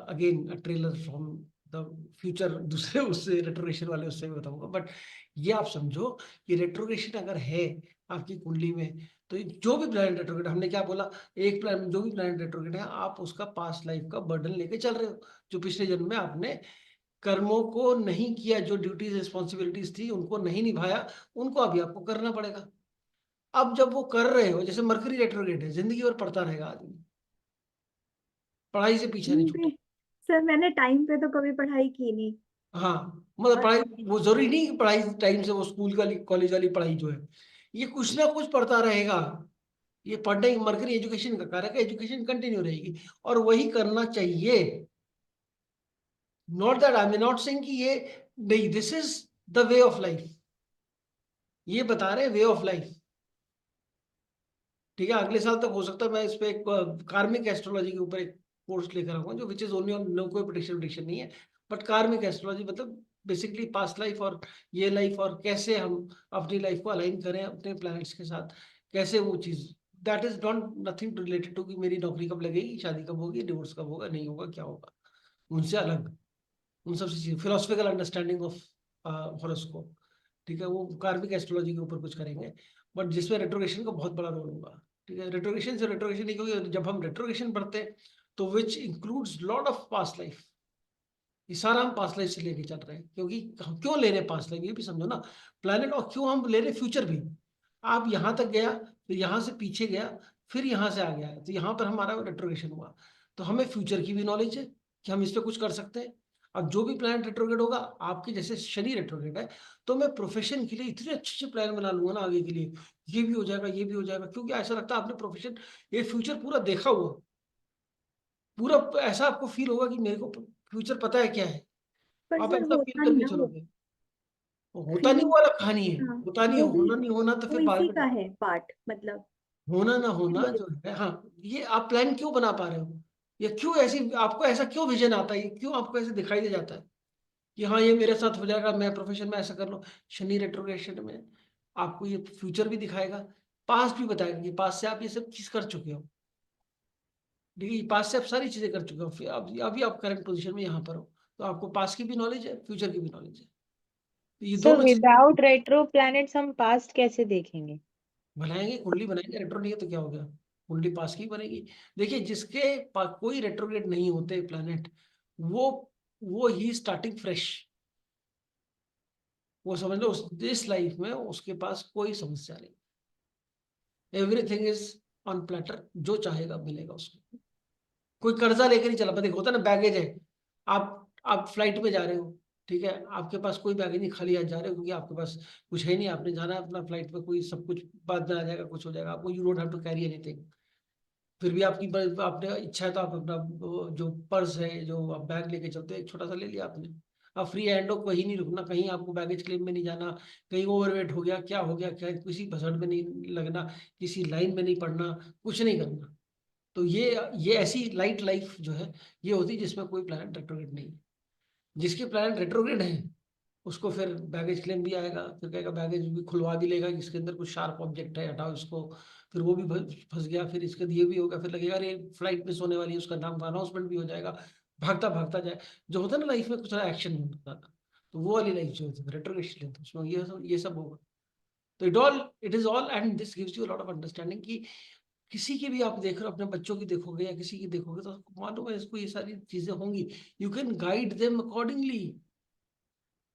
[SPEAKER 1] again trailer from the future, दूसरे उससे रेट्रोग्रेशन वाले उससे भी बताऊंगा। बट ये आप समझो कि रेट्रोग्रेशन अगर है आपकी कुंडली में, तो जो भी प्लैनेट रेट्रोग्रेड, हमने क्या बोला, एक प्लैनेट, जो भी प्लैनेट रेट्रोग्रेड है आप उसका पास्ट लाइफ का बर्डन लेके चल रहे हो। जो पिछले जन्म में आपने कर्मों को नहीं किया, जो ड्यूटीज रिस्पॉन्सिबिलिटीज थी उनको नहीं निभाया, उनको अभी आपको करना पड़ेगा। अब जब वो कर रहे हो, जैसे मरकरी रेट्रोग्रेड है, जिंदगी भर पढ़ता रहेगा आदमी, पढ़ाई से पीछे नहीं
[SPEAKER 2] टाइम
[SPEAKER 1] छूटे।
[SPEAKER 2] पे, सर मैंने टाइम पे तो कभी पढ़ाई की नहीं।
[SPEAKER 1] हाँ, मतलब
[SPEAKER 2] और
[SPEAKER 1] पढ़ाई वो जरूरी नहीं कि पढ़ाई टाइम से वो स्कूल वाली कॉलेज वाली पढ़ाई जो है, ये कुछ ना कुछ पढ़ता रहेगा। ये पढ़ने मरकरी एजुकेशन का कार्य है, एजुकेशन कंटिन्यू रहेगी और वही करना चाहिए। Not that I am not saying कि ये नहीं, this is the way of life, ये बता रहे वे ऑफ लाइफ। ठीक है, अगले साल तक हो सकता है मैं इस पे एक कार्मिक एस्ट्रोलॉजी के ऊपर एक कोर्स लेकर आऊंगा, जो which is only on, no कोई प्रेडिक्शन नहीं है, बट कार्मिक एस्ट्रोलॉजी मतलब बेसिकली पास्ट लाइफ और ये लाइफ, और कैसे हम अपनी लाइफ को अलाइन करें अपने प्लैनेट्स के साथ, कैसे वो चीज, that is not nothing to related to कि मेरी नौकरी कब लगेगी, शादी कब होगी, डिवोर्स कब होगा, नहीं होगा, क्या होगा, उनसे अलग, उन सब चीजें फिलोसफिकल अंडरस्टैंडिंग ऑफ हॉरोस्कोप। ठीक है, वो कार्मिक एस्ट्रोलॉजी के ऊपर कुछ करेंगे, बट जिसमें रेट्रोगेशन का बहुत बड़ा रोल होगा। ठीक है, रेट्रोगेशन से रेट्रोगेशन नहीं, क्योंकि जब हम रेट्रोगेशन पढ़ते हैं तो which includes lot of past life, ये सारा हम पास्ट लाइफ से लेके चल रहे हैं, क्योंकि हम क्यों ले रहे हैं पास्ट लाइफ ये भी समझो ना, प्लैनेट, और क्यों हम ले रहे हैं फ्यूचर भी। आप यहाँ तक गया, फिर यहाँ से पीछे गया, फिर यहाँ से आ गया, तो यहाँ पर हमारा रेट्रोगेशन हुआ, तो हमें फ्यूचर की भी नॉलेज है कि हम इस पर कुछ कर सकते हैं। अब जो भी प्लान रेट्रोग्रेड होगा, आपके जैसे शनि रेट्रोग्रेड है, तो मैं प्रोफेशन के लिए इतने अच्छे अच्छे प्लान बना लूंगा ना आगे के लिए, ये भी हो जाएगा, ये भी हो जाएगा, क्योंकि ऐसा लगता है आपने प्रोफेशन, ये फ्यूचर पूरा देखा हुआ, पूरा ऐसा आपको फील होगा कि मेरे को फ्यूचर पता है क्या है,
[SPEAKER 2] पर
[SPEAKER 1] आप
[SPEAKER 2] सर
[SPEAKER 1] ऐसा फील
[SPEAKER 2] होता नहीं
[SPEAKER 1] करके
[SPEAKER 2] ना वो,
[SPEAKER 1] चलोगे। वो होता नहीं,
[SPEAKER 2] फीलिंग,
[SPEAKER 1] वो अलग कहानी है,
[SPEAKER 2] हाँ,
[SPEAKER 1] होता नहीं,
[SPEAKER 2] वो भी,
[SPEAKER 1] होना नहीं होना तो
[SPEAKER 2] वो
[SPEAKER 1] फिर बाद
[SPEAKER 2] इसी
[SPEAKER 1] में
[SPEAKER 2] का
[SPEAKER 1] बात।
[SPEAKER 2] है पार्ट, मतलब
[SPEAKER 1] होना ना होना
[SPEAKER 2] ये,
[SPEAKER 1] जो है, हाँ, ये आप प्लान क्यों बना पा रहे हो, या क्यों ऐसी आपको ऐसा क्यों विजन आता है, क्यों आपको ऐसे दिखाई दे जाता है कि हाँ ये मेरे साथ हो जाएगा, मैं प्रोफेशन में ऐसा कर लूँ। शनि रेट्रोग्रेशन में आपको ये फ्यूचर भी दिखाएगा, पास्ट भी बताएगा कि पास्ट से आप ये सब चीज कर चुके हो। देखिए, पास्ट से आप सारी चीजें कर चुके हो, फिर अभी आप करंट पोजीशन में यहाँ पर हो, तो आपको पास्ट की भी नॉलेज है, फ्यूचर की भी नॉलेज है, तो ये
[SPEAKER 4] सर
[SPEAKER 1] दोनों चीजें
[SPEAKER 4] विदाउट रेट्रो प्लैनेट्स हम पास्ट कैसे देखेंगे?
[SPEAKER 1] बनाएंगे, कुंडली बनाएंगे। रेट्रो नहीं है तो क्या हो गया, कुंडली पास की बनेगी। देखिए, जिसके कोई रेट्रोग्रेड नहीं होते प्लैनेट, वो वो ही स्टार्टिंग फ्रेश, वो समझ लो उस इस लाइफ में उसके पास कोई समस्या नहीं, एवरीथिंग इज ऑन प्लेटर, जो चाहेगा मिलेगा उसको। कोई कर्जा लेकर नहीं चला, देखो होता है ना, बैगेज है, आप फ्लाइट में जा रहे हो, ठीक है, आपके पास कोई बैगेज नहीं, खाली हाथ जा रहे हो, क्योंकि आपके पास कुछ है नहीं, आपने जाना है अपना फ्लाइट में, कोई सब कुछ बाद में आ जाएगा, कुछ हो जाएगा, आपको you don't have to carry anything. फिर भी आपकी आपने इच्छा है तो आप अपना जो पर्स है, जो आप बैग लेके चलते हैं, एक छोटा सा ले लिया आपने, आप फ्री हैंड हो, कहीं नहीं रुकना, कहीं आपको बैगेज क्लेम में नहीं जाना, कहीं ओवरवेट हो गया, क्या हो गया, क्या, किसी भसड़ में नहीं लगना, किसी लाइन में नहीं पड़ना, कुछ नहीं करना। तो ये ऐसी लाइट लाइफ जो है, ये होती है जिसमें कोई प्लैनेट रेट्रोग्रेड नहीं है। जिसके प्लैनेट रेट्रोग्रेड है उसको फिर बैगेज क्लेम भी आएगा, फिर कहेगा बैगेज भी खुलवा भी लेगा कि इसके अंदर कुछ शार्प ऑब्जेक्ट है, हटाओ इसको, फिर वो भी फंस गया, फिर इसके ये भी होगा, फिर लगेगा अरे फ्लाइट मिस होने वाली है, उसका नाम का अनाउंसमेंट भी हो जाएगा, भागता भागता जाए। जो होता है ना लाइफ में कुछ एक्शन नहीं होता था, तो वो वाली लाइफ जो होती है रेट्रोग्रेशन, उसमें ये सब होगा। तो it is all and this gives you lot of understanding कि किसी की भी आप देख रहे हो, अपने बच्चों की देखोगे या किसी की देखोगे, तो आपको मालूम है इसको ये सारी चीजें होंगी, you can guide them accordingly.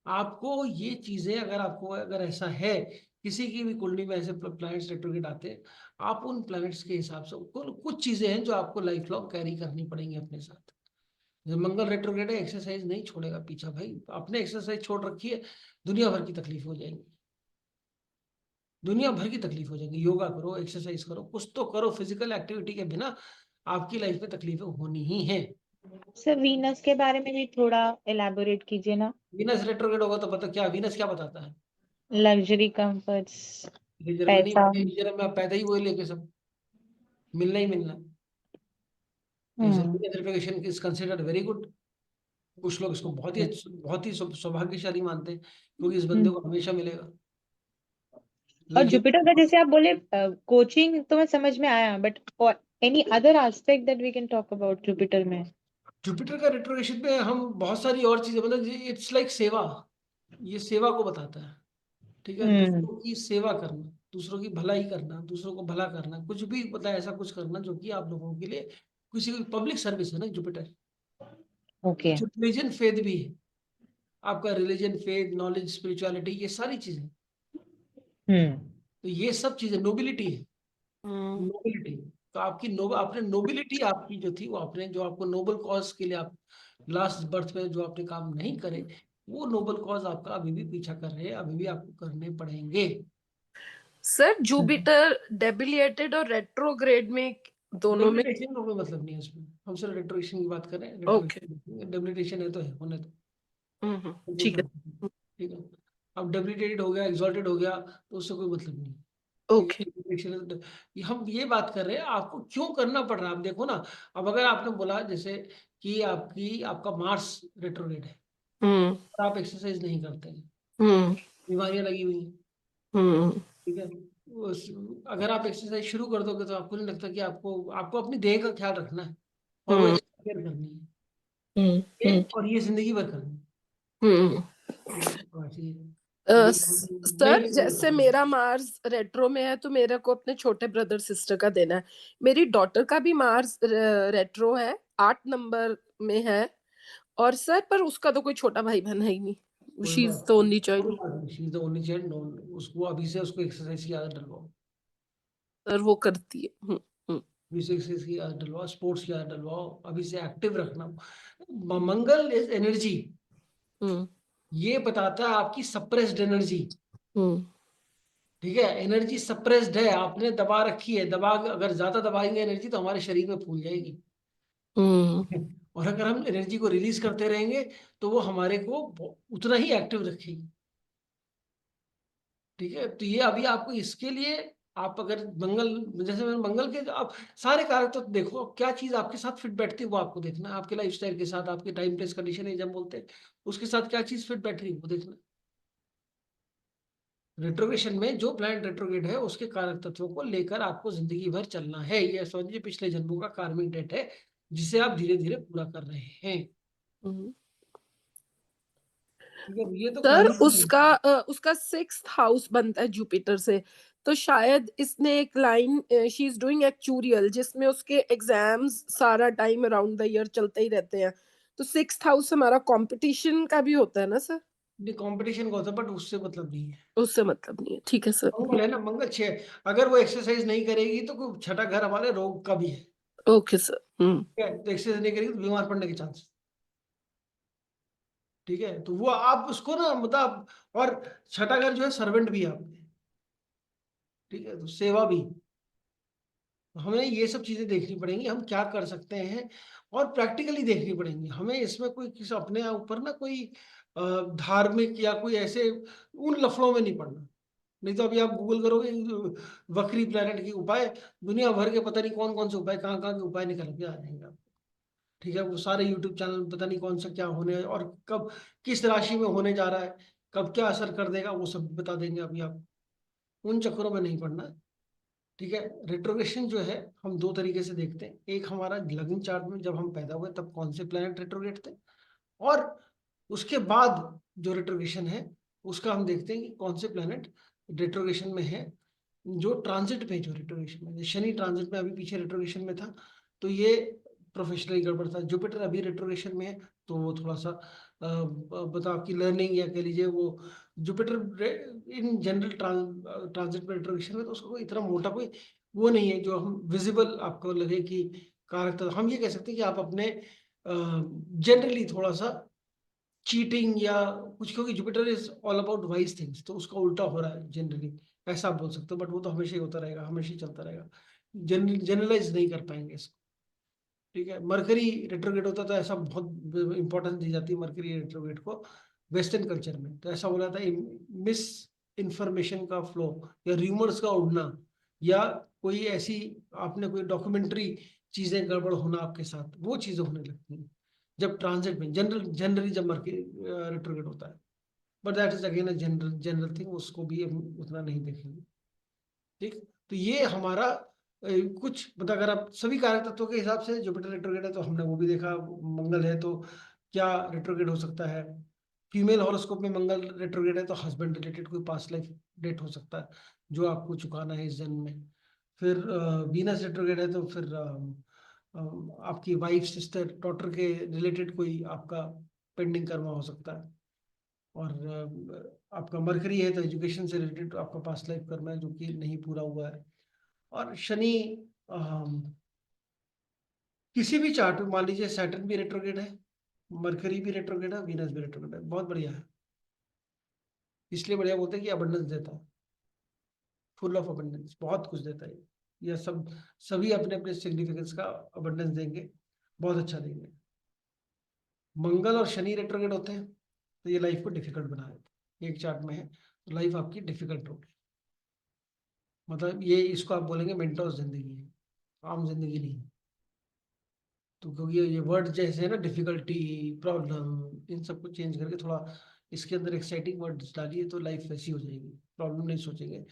[SPEAKER 1] आपको ये चीजें अगर ऐसा है, किसी की भी कुंडली में ऐसे प्लैनेट्स रेट्रोग्रेड आते हैं, आप उन प्लैनेट्स के हिसाब से कुछ चीजें हैं जो आपको लाइफ लॉन्ग कैरी करनी पड़ेंगी अपने साथ। जब मंगल रेट्रोग्रेड है, एक्सरसाइज नहीं छोड़ेगा पीछा भाई, आपने एक्सरसाइज छोड़ रखी है, दुनिया भर की तकलीफ हो जाएंगी, दुनिया भर की तकलीफ हो जाएगी। योगा करो, एक्सरसाइज करो, कुछ तो करो, फिजिकल एक्टिविटी के बिना आपकी लाइफ में तकलीफें होनी ही हैं।
[SPEAKER 4] सर वीनस के बारे में भी थोड़ा एलैबोरेट कीजिए ना।
[SPEAKER 1] वीनस रेट्रोग्रेड होगा तो पता क्या वीनस क्या बताता है?
[SPEAKER 4] लग्जरी, कंफर्ट्स,
[SPEAKER 1] जर्मनी
[SPEAKER 4] पैसा।
[SPEAKER 1] में आप पैदा ही वही लेके सब मिलना ही मिलना।
[SPEAKER 4] Hmm.
[SPEAKER 1] Certification is considered very good. कुछ लोग इसको बहुत ही सौभाग्यशाली मानते हैं, क्योंकि इस बंदे
[SPEAKER 4] हम्म।
[SPEAKER 1] को हमेशा मिलेगा।
[SPEAKER 4] और
[SPEAKER 1] लेकिन
[SPEAKER 4] जुपिटर का जैसे आप बोले कोचिंग तो मैं समझ में आया, but any other aspect that we can talk about Jupiter में?
[SPEAKER 1] जुपिटर का रेट्रोग्रेशन में हम बहुत सारी और चीजें, मतलब इट्स लाइक सेवा, ये सेवा को बताता है। ठीक है,
[SPEAKER 4] हम्म।
[SPEAKER 1] दूसरों की सेवा करना, दूसरों की भलाई करना, दूसरों को भला करना, कुछ भी मतलब ऐसा कुछ करना जो कि आप लोगों के लिए किसी पब्लिक सर्विस है ना जुपिटर।
[SPEAKER 4] ओके।
[SPEAKER 1] कुछ रिलीजन फेथ भी है, आपका रिलीजन फेथ नॉलेज स्पिरिचुअलिटी ये सारी चीजें,
[SPEAKER 4] हम्म।
[SPEAKER 1] तो ये सब चीजें नोबिलिटी है।
[SPEAKER 3] हम्म।
[SPEAKER 1] नोबिलिटी, तो आपने नोबिलिटी आपकी जो थी, वो आपने जो आपको नोबल कॉज के लिए आप लास्ट बर्थ में जो आपने काम नहीं करे, वो नोबल कॉज आपका अभी भी पीछा कर रहे हैं, अभी भी आपको करने पड़ेंगे।
[SPEAKER 3] सर जुपिटर डेबिलिएटेड और रेट्रोग्रेड में दोनों में।
[SPEAKER 1] डेबिलिटेशन का कोई मतलब नहीं है उसमें, हम सिर्फ रेट्रोग्रेशन की बात कर रहे हैं।
[SPEAKER 3] ओके।
[SPEAKER 1] रेट्रोग्रेशन डेबिलिटेशन है तो है, होने दो, कोई
[SPEAKER 3] ठीक है।
[SPEAKER 1] फर्क नहीं। ठीक है, अब डेबिलिटेटेड हो गया, एग्जॉल्टेड हो गया, तो उससे कोई मतलब नहीं। ठीक
[SPEAKER 3] ओके।
[SPEAKER 1] है, हम ये बात कर रहे हैं आपको क्यों करना पड़ रहा है। आप देखो ना, अब अगर आपने बोला जैसे कि आपका मार्स रेट्रोग्रेड है
[SPEAKER 3] हम्म।
[SPEAKER 1] और आप एक्सरसाइज नहीं करते हैं,
[SPEAKER 3] हम्म।
[SPEAKER 1] बीमारियां लगी हुई हैं,
[SPEAKER 3] हम्म।
[SPEAKER 1] ठीक है, अगर आप एक्सरसाइज शुरू कर दोगे तो आपको नहीं लगता कि आपको आपको अपनी देह का ख्याल रखना है, और वो
[SPEAKER 3] हम्म।
[SPEAKER 1] एक्सरसाइज करनी है,
[SPEAKER 3] हम्म।
[SPEAKER 1] ये और ये जिंदगी भर करनी है।
[SPEAKER 3] हम्म।
[SPEAKER 1] ठीक है, तो ऐसे ही है।
[SPEAKER 3] सर जैसे मेरा मार्स रेट्रो में है तो मेरे को अपने छोटे ब्रदर सिस्टर का देना है। मेरी डॉटर का भी मार्स रेट्रो है, 8 नंबर में है। और सर पर उसका तो कोई छोटा भाई बहन है ही नहीं,
[SPEAKER 1] कोई
[SPEAKER 3] शी इज द ओनली
[SPEAKER 1] कोई
[SPEAKER 3] चाइल्ड।
[SPEAKER 1] बात नहीं, she is the only child, no, उसको अभी से उसको एक्सरसाइज की आदत डलवाओ,
[SPEAKER 3] सर वो करती है। हम्म।
[SPEAKER 1] अभी से एक्सरसाइज की आदत डलवाओ, स्पोर्ट्स की आदत डलवाओ, अभी से एक्टिव रखना। मंगल इज एनर्जी,
[SPEAKER 3] हम्म।
[SPEAKER 1] ये बताता है आपकी सप्रेस्ड एनर्जी।
[SPEAKER 3] हम्म।
[SPEAKER 1] ठीक है, एनर्जी सप्रेस्ड है, आपने दबा रखी है, अगर ज्यादा दबाएंगे एनर्जी तो हमारे शरीर में फूल जाएगी।
[SPEAKER 3] हम्म।
[SPEAKER 1] और अगर हम एनर्जी को रिलीज करते रहेंगे तो वो हमारे को उतना ही एक्टिव रखेगी। ठीक है, तो ये अभी आपको इसके लिए, आप अगर जैसे मैंने मंगल के आप सारे कारक तो देखो, अब क्या चीज आपके साथ फिट बैठती है वो आपको देखना है, आपके लाइफस्टाइल के साथ, आपके टाइम प्लेस कंडीशन है जब बोलते हैं, उसके साथ क्या चीज फिट बैठ रही है वो देखना। रेट्रोग्रेशन में जो प्लैनेट रेट्रोग्रेड है उसके कारक तत्वों को लेकर आपको जिंदगी भर चलना है, ये समझिए पिछले जन्मों का कार्मिक डेट है, जिसे आप धीरे धीरे पूरा कर रहे हैं।
[SPEAKER 3] हम्म।
[SPEAKER 1] ठीक है, ये तो
[SPEAKER 3] सर
[SPEAKER 1] करना ही है।
[SPEAKER 3] उसका 6th हाउस बनता है जुपिटर से। तो शायद इसने एक line, she is doing actuarial, जिसमें उसके एग्जाम्स सारा टाइम अराउंड द ईयर चलते ही रहते हैं। तो 6th हाउस हमारा कंपटीशन का भी होता है ना सर?
[SPEAKER 1] ये कंपटीशन का होता है, बट उससे मतलब नहीं है।
[SPEAKER 3] उससे मतलब नहीं है, ठीक है सर।
[SPEAKER 1] मंगल है ना, मंगल 6, अगर वो एक्सरसाइज नहीं करेगी तो कोई छठा घर हमारे रोग का भी है।
[SPEAKER 3] Okay sir. हम्म।
[SPEAKER 1] ठीक है, तो एक्सरसाइज नहीं करेगी तो बीमार पड़ने के चांस। ठीक है, तो वो आप उसको ना मतलब, और छठा घर जो है सर्वेंट भी है आपके। ठीक है, तो सेवा भी, तो हमें ये सब चीजें देखनी पड़ेंगी, हम क्या कर सकते हैं, और प्रैक्टिकली देखनी पड़ेंगी हमें। इसमें कोई किसी अपने ऊपर ना कोई धार्मिक या कोई ऐसे उन लफड़ों में नहीं पड़ना। नहीं तो अभी आप गूगल करोगे वक्री प्लैनेट की उपाय, दुनिया भर के पता नहीं कौन कौन से उपाय, कहाँ कहाँ के उपाय निकल के आ जाएंगे आपको। ठीक है, वो सारे यूट्यूब चैनल पता नहीं कौन सा क्या होने और कब किस राशि में होने जा रहा है, कब क्या असर कर देगा वो सब बता देंगे अभी आप, उन चक्करों में नहीं पड़ना। ठीक है, रेट्रोग्रेशन जो है हम दो तरीके से देखते हैं। एक हमारा लग्न चार्ट में जब हम पैदा हुए तब कौन से प्लैनेट रेट्रोग्रेट थे, और उसके बाद जो रेट्रोग्रेशन है उसका हम देखते हैं कि कौन से प्लैनेट रेट्रोग्रेशन में है, जो ट्रांजिट पे जो रेट्रोग्रेशन में। शनि ट्रांजिट में अभी पीछे रेट्रोग्रेशन में था तो ये प्रोफेशनली गड़बड़ था। जुपिटर अभी रेट्रोग्रेशन में है तो वो थोड़ा सा बताओ आपकी लर्निंग, या कह लीजिए वो जुपिटर इन जनरल ट्रांजिट में रेट्रोग्रेशन में, तो उसका कोई इतना मोटा कोई वो नहीं है जो हम विजिबल आपको लगे कि कारक। हम ये कह सकते हैं कि आप अपने जनरली थोड़ा सा चीटिंग या कुछ, क्योंकि Jupiter is all about wise things, तो उसका उल्टा हो रहा है जनरली, ऐसा आप बोल सकते हो। बट वो तो हमेशा ही होता रहेगा, हमेशा ही चलता रहेगा, जनरलाइज नहीं कर पाएंगे इसको। ठीक है, मरकरी रेट्रोग्रेड होता है तो ऐसा बहुत इंपॉर्टेंस दी जाती है मरकरी रेट्रोग्रेड को वेस्टर्न कल्चर में। तो ऐसा बोला था मिस इंफॉर्मेशन का फ्लो या र्यूमर्स का उड़ना, या कोई ऐसी आपने कोई डॉक्यूमेंट्री चीजें गड़बड़ होना आपके साथ, वो चीजें होने लगती हैं जब ट्रांजिट में, जनरली जब मरकरी रेट्रोग्रेड होता है। But that is again a general thing, उसको भी हम उतना नहीं देखेंगे। ठीक, तो ये हमारा कुछ मतलब अगर आप सभी कारक तत्वों के हिसाब से, जुपिटर रेट्रोग्रेड है तो हमने वो भी देखा, मंगल है तो क्या रेट्रोग्रेड हो सकता है। फीमेल हॉरोस्कोप में मंगल रेट्रोग्रेड है तो हस्बैंड रिलेटेड कोई पास्ट लाइफ डेट हो सकता है जो आपको चुकाना है इस जन्म में। फिर वीनस रेट्रोग्रेड है तो फिर आपकी वाइफ, सिस्टर, डॉटर के रिलेटेड कोई आपका पेंडिंग कर्मा हो सकता है। और आपका मरकरी है तो एजुकेशन से रिलेटेड आपका पास्ट लाइफ कर्मा है जो कि नहीं पूरा हुआ है। और शनि किसी भी चार्ट में मान लीजिए सैटर्न भी रेट्रोग्रेड है, मरकरी भी रेट्रोग्रेड है, वीनस भी रेट्रोग्रेड है, बहुत बढ़िया है। इसलिए बढ़िया बोलते हैं कि अबंडेंस देता है, फुल ऑफ अबंडेंस, बहुत कुछ देता है। यह सब सभी अपने अपने सिग्निफिकेंस का अबंडेंस देंगे, बहुत अच्छा देंगे। मंगल और शनि रेट्रोग्रेड होते हैं तो ये लाइफ को डिफिकल्ट बना देते हैं। एक चार्ट में है तो लाइफ आपकी डिफिकल्ट होगी, मतलब ये इसको आप बोलेंगे मेंटोस जिंदगी है, आम जिंदगी नहीं। तो क्योंकि ये वर्ड जैसे है ना, डिफिकल्टी, प्रॉब्लम, इन सबको चेंज करके थोड़ा इसके अंदर एक्साइटिंग वर्ड डालिए तो लाइफ वैसी हो जाएगी, प्रॉब्लम नहीं सोचेंगे।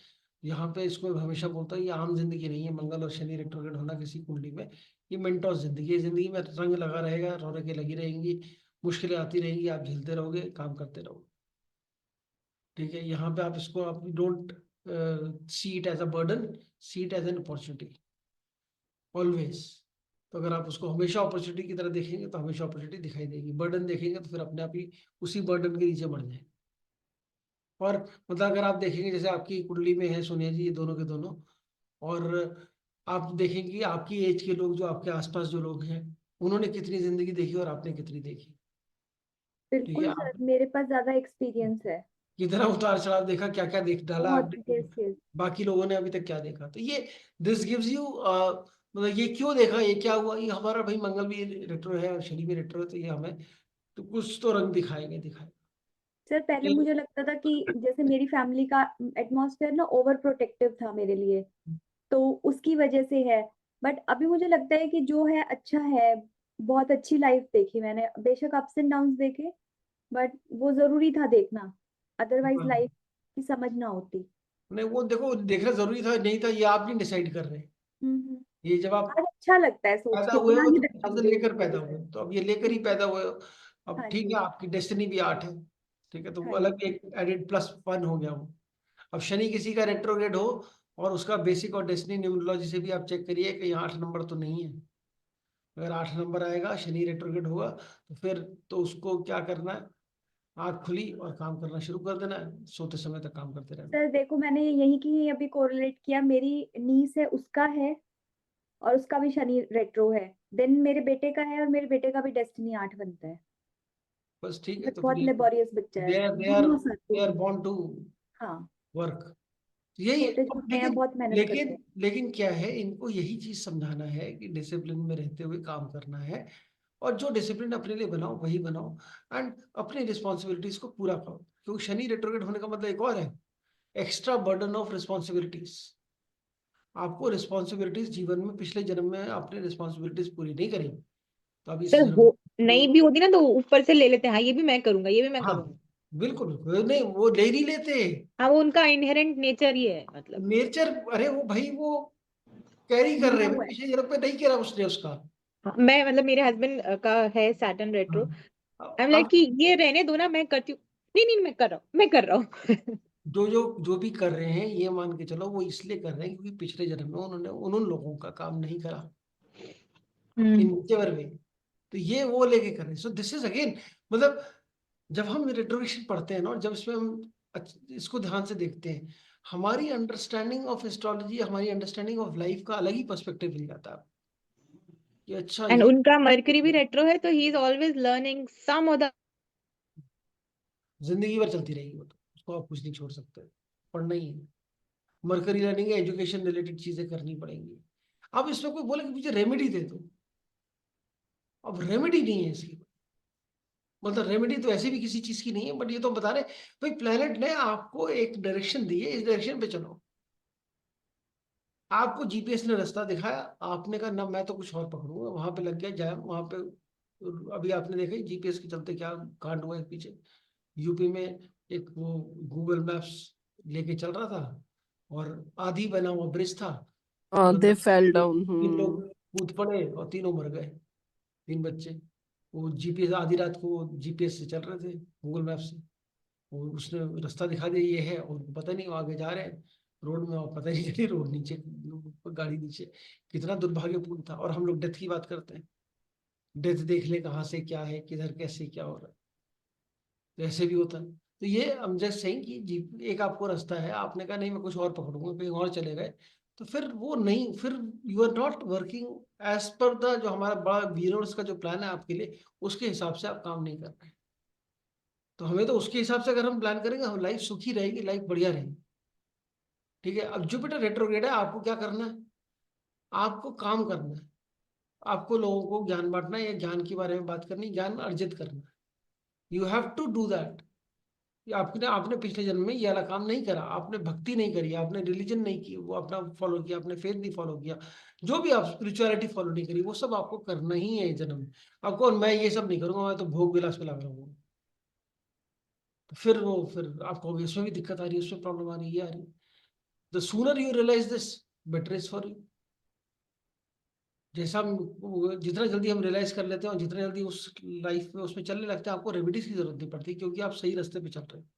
[SPEAKER 1] यहाँ पे इसको हमेशा बोलता है ये आम जिंदगी नहीं है। मंगल और शनि रेट्रोग्रेड होना किसी कुंडली में, ये मेंटोस जिंदगी है। जिंदगी में रंग लगा रहेगा, रौनकें लगी रहेंगी, मुश्किलें आती रहेंगी, आप झेलते रहोगे, काम करते रहोगे। ठीक है, यहाँ पे आप इसको आप don't see it as a burden, see it as an opportunity always. तो अगर आप उसको हमेशा अपॉर्चुनिटी की तरह देखेंगे तो हमेशा अपॉर्चुनिटी दिखाई देगी। बर्डन देखेंगे तो फिर अपने आप ही उसी बर्डन के नीचे मर जाएंगे। और मतलब अगर आप देखेंगे जैसे आपकी कुंडली में है सोनिया जी, ये दोनों के दोनों, और आप देखेंगे कि आपकी एज के लोग जो आपके आसपास जो लोग हैं उन्होंने कितनी जिंदगी देखी और आपने कितनी देखी। ठीक है,
[SPEAKER 2] बिल्कुल सर,
[SPEAKER 1] आप
[SPEAKER 2] मेरे पास ज्यादा एक्सपीरियंस है।
[SPEAKER 1] कितना उतार चढ़ाव देखा, क्या क्या देख डाला
[SPEAKER 2] बहुत,
[SPEAKER 1] आपने,
[SPEAKER 2] यस यस।
[SPEAKER 1] बाकी लोगों ने अभी तक क्या देखा। तो ये दिस गिव्स यू मतलब ये क्यों देखा, ये क्या हुआ, ये हमारा भाई मंगल भी रेट्रो है और शनि भी रेट्रो है, तो ये हमें तो कुछ तो रंग दिखाएंगे दिखाएंगे।
[SPEAKER 2] सर पहले
[SPEAKER 1] ये-
[SPEAKER 2] मुझे लगता था कि जैसे मेरी फैमिली का एटमॉस्फेयर ना ओवर प्रोटेक्टिव था मेरे लिए, तो उसकी वजह से है। बट अभी मुझे लगता है कि जो है अच्छा है। बहुत अच्छी लाइफ देखी मैंने, बेशक अप्स एंड डाउन्स देखे, बट वो जरूरी था देखना, अदरवाइज
[SPEAKER 1] हाँ,
[SPEAKER 2] लाइफ की समझ ना होती।
[SPEAKER 1] नहीं वो देखो देखना जरूरी था नहीं था, ये आप नहीं डिसाइड कर रहे।
[SPEAKER 2] हम्म।
[SPEAKER 1] ये जब आप
[SPEAKER 2] आज अच्छा लगता है सोच
[SPEAKER 1] पैदा
[SPEAKER 2] के कि
[SPEAKER 1] हुए
[SPEAKER 2] हाँ
[SPEAKER 1] हो
[SPEAKER 2] ये
[SPEAKER 1] तो चीजें
[SPEAKER 2] बताऊंगी
[SPEAKER 1] लेकर
[SPEAKER 2] इस
[SPEAKER 1] पैदा
[SPEAKER 2] वजह से।
[SPEAKER 1] हुए, तो अब ये लेकर ही पैदा हुए हो। अब
[SPEAKER 2] हाँ
[SPEAKER 1] ठीक है,
[SPEAKER 2] जी।
[SPEAKER 1] आपकी डेस्टिनी भी 8 है। ठीक है, तो वो
[SPEAKER 2] हाँ
[SPEAKER 1] अलग
[SPEAKER 2] जी।
[SPEAKER 1] एक एडेड +1 हो गया वो। अब शनि किसी का रेट्रोग्रेड हो और उसका बेसिक और डेस्टिनी न्यूमरोलॉजी से भी आप चेक करिए कि यहाँ 8 नंबर तो नहीं है। अगर 8 नंबर आएगा, शनि रेट्रोग्रेड होगा, तो फिर तो उसको क्या करना है, आँख खुली और काम करना शुरू कर देना है, सोते समय तक काम करते रहना।
[SPEAKER 2] सर देखो, मैंने यही की अभी कोरिलेट किया, मेरी नीस है उसका है, और उसका भी शनि रेट्रो है। देन मेरे बेटे का है, और मेरे बेटे का भी डेस्टिनी 8 बनता है।
[SPEAKER 1] बस ठीक है,
[SPEAKER 2] बट
[SPEAKER 1] तो फिर
[SPEAKER 2] बहुत लेबोरियस बच्चा है,
[SPEAKER 1] दे आर दे आर
[SPEAKER 2] दोनों सर
[SPEAKER 1] दे आर
[SPEAKER 2] दोनों।
[SPEAKER 1] बॉर्न टू
[SPEAKER 2] हाँ,
[SPEAKER 1] वर्क। यही है।
[SPEAKER 2] छोटे
[SPEAKER 1] अब
[SPEAKER 2] छोटे हैं,
[SPEAKER 1] लेकिन
[SPEAKER 2] बहुत मेहनत करते
[SPEAKER 1] लेकिन
[SPEAKER 2] हैं।
[SPEAKER 1] लेकिन क्या है, इनको यही चीज समझाना है कि डिसिप्लिन में रहते हुए काम करना है, और जो डिसिप्लिन अपने लिए बनाओ वही बनाओ, एंड अपनी रिस्पॉन्सिबिलिटीज को पूरा करो। क्योंकि शनि रेट्रोग्रेड होने का मतलब एक और है, एक्स्ट्रा बर्डन ऑफ रिस्पॉन्सिबिलिटीज। आपको रिस्पॉन्सिबिलिटीज जीवन में पिछले जन्म में आपने रिस्पॉन्सिबिलिटीज पूरी नहीं करी, तो अब इस
[SPEAKER 4] सर
[SPEAKER 1] जन्म
[SPEAKER 4] हो
[SPEAKER 1] तो
[SPEAKER 4] नहीं भी होती ना तो ऊपर से ले लेते हैं, हाँ ये भी मैं करूंगा, ये भी मैं
[SPEAKER 1] हाँ,
[SPEAKER 4] करूंगा।
[SPEAKER 1] बिल्कुल नहीं, वो ले नहीं लेते
[SPEAKER 4] हाँ, वो उनका इनहेरेंट नेचर ही है मतलब।
[SPEAKER 1] नेचर। अरे वो भाई वो कैरी कर रहे
[SPEAKER 2] बना
[SPEAKER 1] हैं,
[SPEAKER 2] हुआ है।
[SPEAKER 1] पिछले जन्म पे नहीं किया उसने उसका।
[SPEAKER 4] हाँ, मैं मतलब मेरे हस्बैंड का है Saturn retro. I am like
[SPEAKER 1] अब
[SPEAKER 4] कि ये रहने दो ना, मैं करती हूँ। नहीं नहीं, मैं कर रहा हूँ।
[SPEAKER 1] जो भी कर रहे हैं ये मान के चलो वो इसलिए कर रहे हैं क्योंकि पिछले जन्म में उन्होंने उन लोगों का काम नहीं करा इन whichever way। तो ये वो लेके कर रहे हैं। सो दिस इज अगेन, मतलब जब हम रेट्रोग्रेशन पढ़ते हैं ना और जब इसमें हम इसको ध्यान से देखते हैं, हमारी अंडरस्टैंडिंग ऑफ एस्ट्रोलॉजी, हमारी अंडरस्टैंडिंग ऑफ लाइफ का अलग ही पर्सपेक्टिव मिल जाता है कि अच्छा
[SPEAKER 4] एंड
[SPEAKER 1] ये
[SPEAKER 4] उनका मरकरी भी रेट्रो है, तो he is always learning some of the.
[SPEAKER 1] जिंदगी भर चलती रहेगी, वो तो उसको आप कुछ नहीं छोड़ सकते, पढ़ना ही है। मरकरी लर्निंग एजुकेशन रिलेटेड चीजें करनी पड़ेंगी। अब इसमें कोई बोले कि मुझे रेमेडी दे दो, अब रेमेडी नहीं है इसकी, मतलब रेमेडी तो ऐसे भी किसी चीज की नहीं है, बट ये तो हम बता रहे हैं भाई प्लेनेट ने आपको एक डायरेक्शन दी है, इस डायरेक्शन पे चलो। आपको जीपीएस ने रास्ता दिखाया, आपने कहा ना मैं तो कुछ और पकड़ूंगा, वहां पे लग गया जाए वहां पे। अभी आपने देखा जीपीएस के चलते क्या कांड हुआ है पीछे, यूपी में एक वो गूगल मैप्स लेके चल रहा था और आधी बना हुआ ब्रिज था,
[SPEAKER 3] दे
[SPEAKER 1] मतलब
[SPEAKER 3] फेल डाउन।
[SPEAKER 1] तीन लोग कूद पड़े और तीनों मर गए, तीन बच्चे। वो जीपीएस आधी रात को जीपीएस से चल रहे थे, गूगल मैप से, और उसने रास्ता दिखा दिया ये है, और उनको पता नहीं वो आगे जा रहे हैं रोड में, और पता ही नहीं चली रोड नीचे, गाड़ी नीचे। कितना दुर्भाग्यपूर्ण था। और हम लोग डेथ की बात करते हैं, डेथ देख ले कहाँ से क्या है, किधर कैसे क्या हो रहा है, तो ऐसे भी होता है। तो ये हम जस्ट सेइंग कि जी एक आपको रास्ता है, आपने कहा नहीं मैं कुछ और पकड़ूंगा, कहीं और चले गए, तो फिर वो नहीं, फिर you are not working as per the जो हमारा बड़ा वीरोस का जो प्लान है आपके लिए, उसके हिसाब से आप काम नहीं कर रहे हैं। तो हमें तो उसके हिसाब से अगर हम प्लान करेंगे, हम लाइफ सुखी रहेगी, लाइफ बढ़िया रहेगी। ठीक है, अब जुपिटर रेट्रोग्रेड है, आपको क्या करना है, आपको काम करना है, आपको लोगों को ज्ञान बांटना है या ज्ञान के बारे में बात करनी, ज्ञान अर्जित करना है। You have to do that. आपने आपने पिछले जन्म में ये वाला काम नहीं करा, आपने भक्ति नहीं करी, आपने रिलीजन नहीं की, वो अपना फॉलो किया, आपने फेथ नहीं फॉलो किया, जो भी आप स्पिरिचुअलिटी फॉलो नहीं करी, वो सब आपको करना ही है इस जन्म में। आपको, और मैं ये सब नहीं करूंगा, मैं तो भोग विलास में लगा हूँ, तो फिर आपको इसमें भी दिक्कत आ रही है, उसमें प्रॉब्लम आ रही है, ये आ रही है। The sooner you realise this, better is for you. जैसा जितना जल्दी हम रियलाइज कर लेते हैं और जितना जल्दी उस लाइफ में उसमें चलने लगते हैं, आपको रेमेडीज की जरूरत नहीं पड़ती, क्योंकि आप सही रास्ते पे चल रहे हैं।